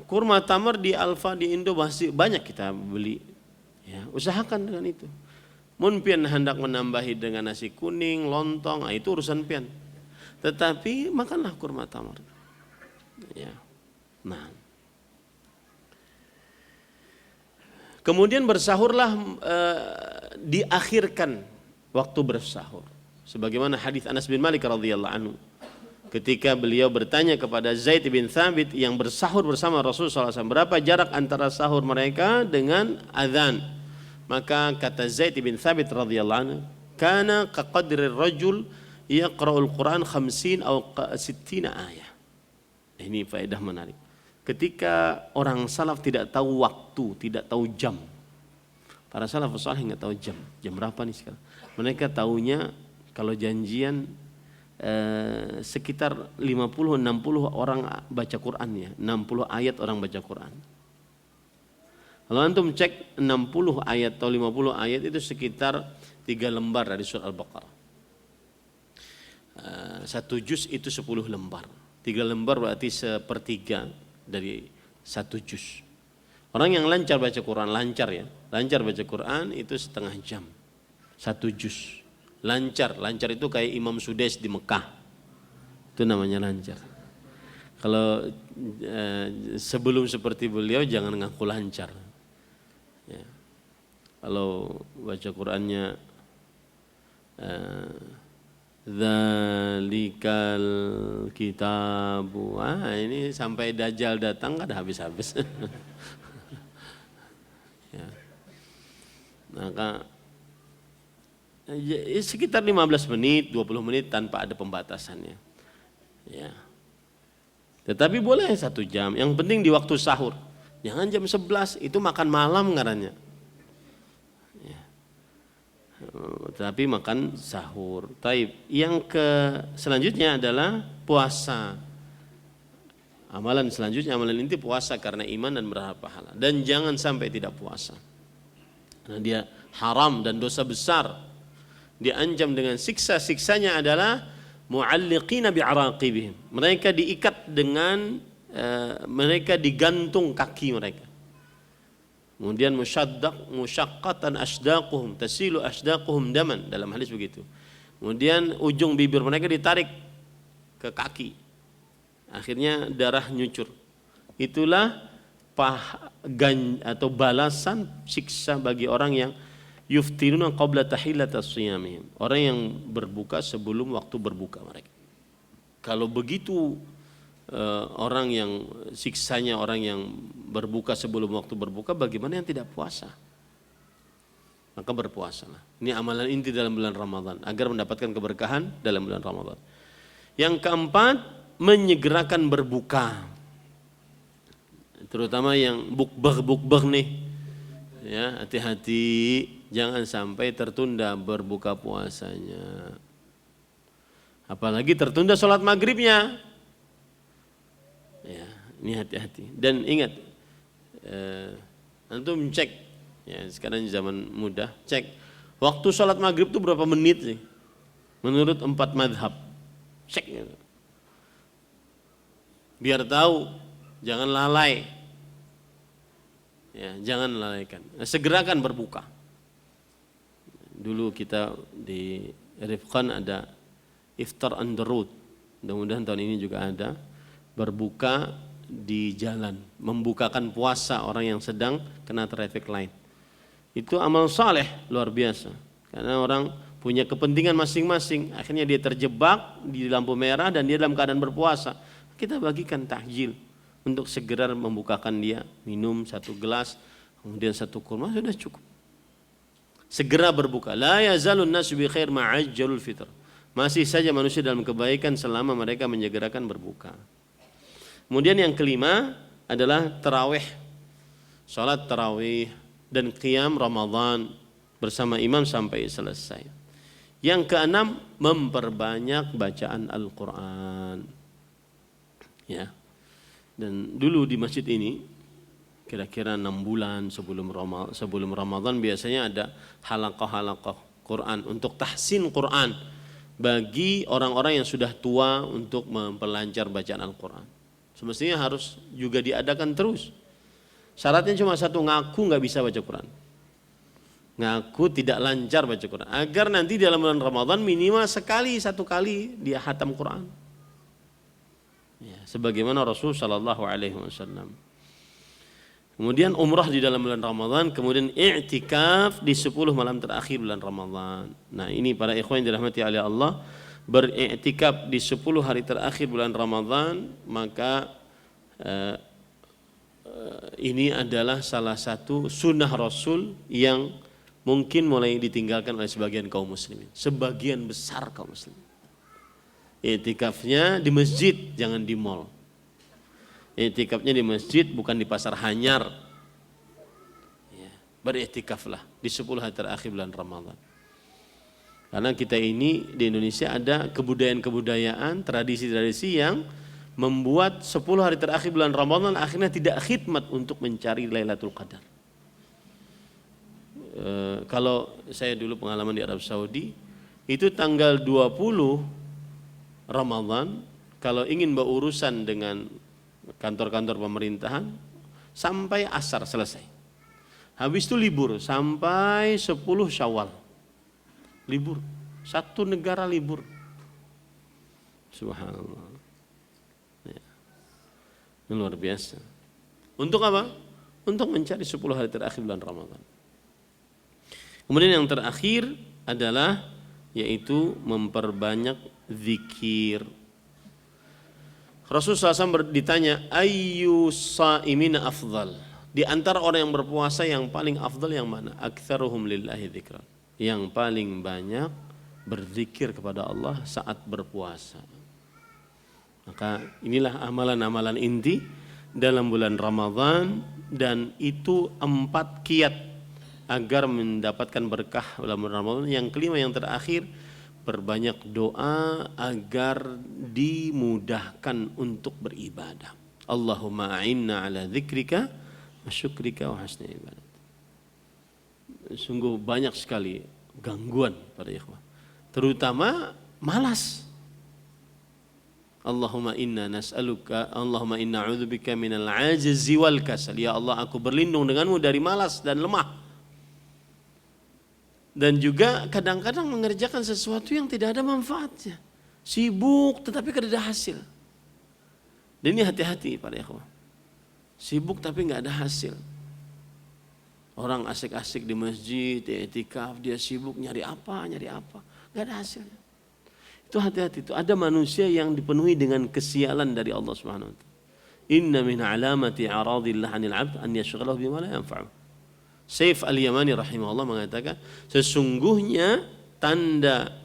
kurma tamar di Alfa di Indo masih banyak kita beli. Ya, usahakan dengan itu. Mun pian hendak menambahi dengan nasi kuning, lontong, itu urusan pian. Tetapi makanlah kurma tamar. Ya. Nah. Kemudian bersahurlah diakhirkan waktu bersahur. Sebagaimana hadis Anas bin Malik radhiyallahu anhu. Ketika beliau bertanya kepada Zaid bin Thabit yang bersahur bersama Rasulullah SAW, berapa jarak antara sahur mereka dengan azan? Maka kata Zaid bin Thabit radhiyallahu anhu, kana kaqadri rajul yaqra'ul Quran 50 atau 60 ayat. Ini faedah menarik. Ketika orang salaf tidak tahu waktu, tidak tahu jam. Para salafus saleh enggak tahu jam. Jam berapa nih sekarang? Mereka tahunya kalau janjian sekitar 50-60 orang baca Quran ya, 60 ayat orang baca Quran. Kalau antum cek 60 ayat atau 50 ayat itu sekitar 3 lembar dari surah Al-Baqarah. Satu juz itu 10 lembar. 3 lembar berarti sepertiga dari 1 juz. Orang yang lancar baca Quran, lancar ya. Lancar baca Quran itu setengah jam. 1 juz. Lancar itu kayak Imam Sudais di Mekah. Itu namanya lancar. Kalau sebelum seperti beliau jangan ngaku lancar. Ya. Kalau baca Qurannya Dzalikal kitabu. Ini sampai Dajjal datang kan habis-habis. Ya. Maka sekitar 15 menit, 20 menit tanpa ada pembatasannya. Ya. Tetapi boleh 1 jam. Yang penting di waktu sahur. Jangan jam 11, itu makan malam katanya. Tapi makan sahur. Taib. Yang selanjutnya adalah puasa. Amalan selanjutnya, amalan inti puasa karena iman dan berharap pahala. Dan jangan sampai tidak puasa. Karena dia haram dan dosa besar. Diancam dengan siksa-siksanya adalah mu'alliqina bi'araqibihim. Mereka diikat dengan mereka digantung kaki mereka. Kemudian musyaqqatan asdaquhum tasilu asdaquhum daman, dalam hadis begitu. Kemudian ujung bibir mereka ditarik ke kaki. Akhirnya darah nyucur. Itulah atau balasan siksa bagi orang yang yuftiruna qabla tahillatas shiyamihim. Orang yang berbuka sebelum waktu berbuka mereka. Kalau begitu orang yang siksanya orang yang berbuka sebelum waktu berbuka, bagaimana yang tidak puasa? Maka berpuasalah. Ini amalan inti dalam bulan Ramadan agar mendapatkan keberkahan dalam bulan Ramadan. Yang keempat, menyegerakan berbuka. Terutama yang bukbah nih. Ya, hati-hati jangan sampai tertunda berbuka puasanya. Apalagi tertunda sholat maghribnya. Ya, ini hati-hati. Dan ingat, antum cek, ya sekarang zaman mudah, cek waktu sholat maghrib itu berapa menit sih? Menurut 4 madhab, cek. Biar tahu, jangan lalai. Ya, jangan lalaikan. Segerakan berbuka. Dulu kita di Rifqan ada iftar on the road. Mudah-mudahan tahun ini juga ada. Berbuka di jalan, membukakan puasa orang yang sedang kena traffic light. Itu amal saleh luar biasa. Karena orang punya kepentingan masing-masing, akhirnya dia terjebak di lampu merah dan dia dalam keadaan berpuasa. Kita bagikan tahjil untuk segera membukakan dia, minum 1 gelas, kemudian 1 kurma sudah cukup. Segera berbuka. La yazalun nasu bi khair ma'ajjalul fitr. Masih saja manusia dalam kebaikan selama mereka menyegerakan berbuka. Kemudian yang kelima adalah tarawih, salat tarawih dan qiyam Ramadan bersama imam sampai selesai. Yang keenam, memperbanyak bacaan Al-Quran. Ya. Dan dulu di masjid ini, kira-kira 6 bulan sebelum Ramadan biasanya ada halaqah-halaqah Quran untuk tahsin Quran bagi orang-orang yang sudah tua untuk memperlancar bacaan Al-Quran. Semestinya harus juga diadakan terus. Syaratnya cuma satu, ngaku nggak bisa baca Quran. Ngaku tidak lancar baca Quran. Agar nanti dalam bulan Ramadan minimal satu kali dia hatam Quran. Ya, sebagaimana Rasul Shallallahu Alaihi Wasallam. Kemudian umrah di dalam bulan Ramadan, kemudian i'tikaf di 10 malam terakhir bulan Ramadan. Nah ini para ikhwan yang dirahmati oleh Allah, beriktikaf di 10 hari terakhir bulan Ramadan, maka ini adalah salah satu sunnah Rasul yang mungkin mulai ditinggalkan oleh sebagian kaum muslimin, sebagian besar kaum muslimin. I'tikafnya di masjid, jangan di mall. I'tikafnya di masjid, bukan di pasar hanyar. Ya, beriktikaflah di 10 hari terakhir bulan Ramadan. Karena kita ini di Indonesia ada kebudayaan-kebudayaan, tradisi-tradisi yang membuat 10 hari terakhir bulan Ramadan akhirnya tidak khidmat untuk mencari Lailatul Qadar. Kalau saya dulu pengalaman di Arab Saudi, itu tanggal 20 Ramadan, kalau ingin berurusan dengan kantor-kantor pemerintahan, sampai asar selesai. Habis itu libur sampai 10 Syawal. Libur, satu negara libur. Subhanallah. Ya. Luar biasa. Untuk apa? Untuk mencari 10 hari terakhir bulan Ramadan. Kemudian yang terakhir adalah yaitu memperbanyak zikir. Rasulullah SAW ditanya, ayyu sa'imina afdal? Di antara orang yang berpuasa yang paling afdal yang mana? Aktsaruhum lillahi dzikran. Yang paling banyak berzikir kepada Allah saat berpuasa. Maka inilah amalan-amalan inti dalam bulan Ramadan, dan itu 4 kiat agar mendapatkan berkah dalam bulan Ramadan. Yang kelima, yang terakhir, berbanyak doa agar dimudahkan untuk beribadah. Allahumma a'inna ala dzikrika wa syukrika wa husni ibadah. Sungguh banyak sekali gangguan para ikhwah, terutama malas. Allahumma inna nas'aluka, Allahumma inna a'udzubika minal ajzi wal kasal. Ya Allah, aku berlindung denganmu dari malas dan lemah. Dan juga kadang-kadang mengerjakan sesuatu yang tidak ada manfaatnya. Sibuk tetapi tidak ada hasil. Dan ini hati-hati para ikhwah. Sibuk tapi nggak ada hasil. Orang asik-asik di masjid, i'tikaf, dia sibuk nyari apa, nggak ada hasilnya. Itu hati-hati, itu ada manusia yang dipenuhi dengan kesialan dari Allah Subhanahu wa taala. Inna min alamati aradillah 'anil 'abd an yashghalahu bima la yanfa'u. Saif al-Yamani rahimahullah mengatakan, sesungguhnya tanda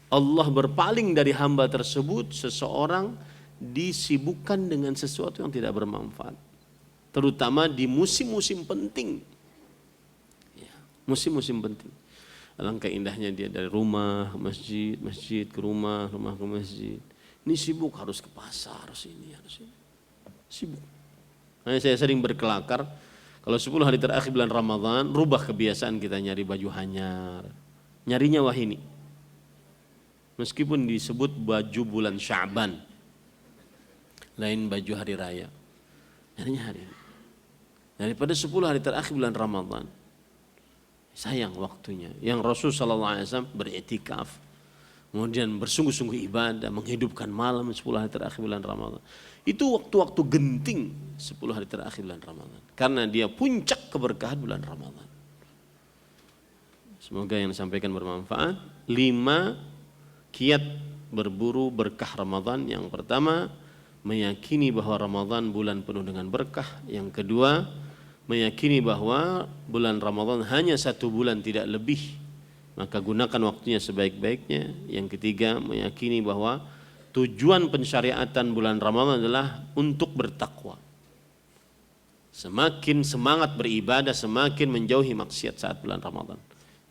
Allah berpaling dari hamba tersebut, seseorang disibukkan dengan sesuatu yang tidak bermanfaat, terutama di musim-musim penting. Ya, musim-musim penting. Alangkah indahnya dia dari rumah ke masjid, masjid ke rumah, rumah ke masjid. Ini sibuk, harus ke pasar, harus ini, harus ini. Sibuk. Makanya saya sering berkelakar, kalau 10 hari terakhir bulan Ramadan, rubah kebiasaan kita nyari baju hanyar. Nyarinya wahini. Meskipun disebut baju bulan Sya'ban, lain baju hari raya. Nyarinya hari ini. Daripada 10 hari terakhir bulan Ramadan, sayang waktunya. Yang Rasul SAW beriktikaf, kemudian bersungguh-sungguh ibadah, menghidupkan malam 10 hari terakhir bulan Ramadan. Itu waktu-waktu genting 10 hari terakhir bulan Ramadan. Karena dia puncak keberkahan bulan Ramadan. Semoga yang disampaikan bermanfaat. 5 kiat berburu berkah Ramadan. Yang pertama, meyakini bahwa Ramadan bulan penuh dengan berkah. Yang kedua, meyakini bahwa bulan Ramadan hanya 1 bulan, tidak lebih. Maka gunakan waktunya sebaik-baiknya. Yang ketiga, meyakini bahwa tujuan pensyariatan bulan Ramadan adalah untuk bertakwa. Semakin semangat beribadah, semakin menjauhi maksiat saat bulan Ramadan.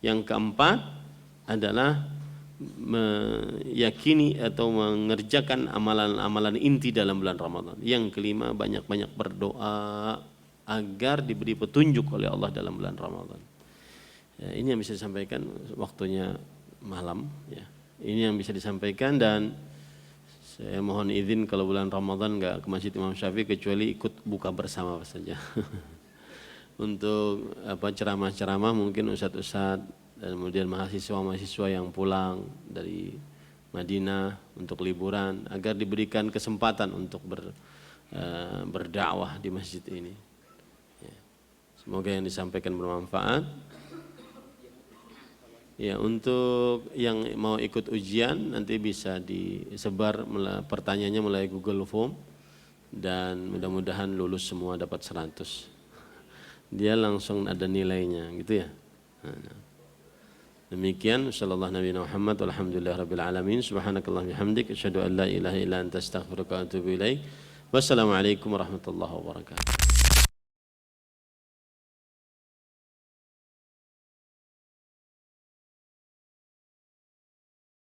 Yang keempat adalah meyakini atau mengerjakan amalan-amalan inti dalam bulan Ramadan. Yang kelima, banyak-banyak berdoa agar diberi petunjuk oleh Allah dalam bulan Ramadan. Ya, ini yang bisa disampaikan, waktunya malam ya. Ini yang bisa disampaikan, dan saya mohon izin kalau bulan Ramadan enggak ke Masjid Imam Syafi'i kecuali ikut buka bersama saja. Untuk ceramah-ceramah mungkin ustadz-ustadz dan kemudian mahasiswa-mahasiswa yang pulang dari Madinah untuk liburan agar diberikan kesempatan untuk berdakwah di masjid ini. Ya. Semoga yang disampaikan bermanfaat. Ya, untuk yang mau ikut ujian nanti bisa disebar pertanyaannya melalui Google Form, dan mudah-mudahan lulus semua dapat 100. Dia langsung ada nilainya gitu ya. Demikian, sallallahu nabi Muhammad walhamdulillahirabbil alamin. Subhanakallah bihamdik asyhadu an la ilaha illa anta astaghfiruka wa atubu ilaik. Wassalamualaikum warahmatullahi wabarakatuh.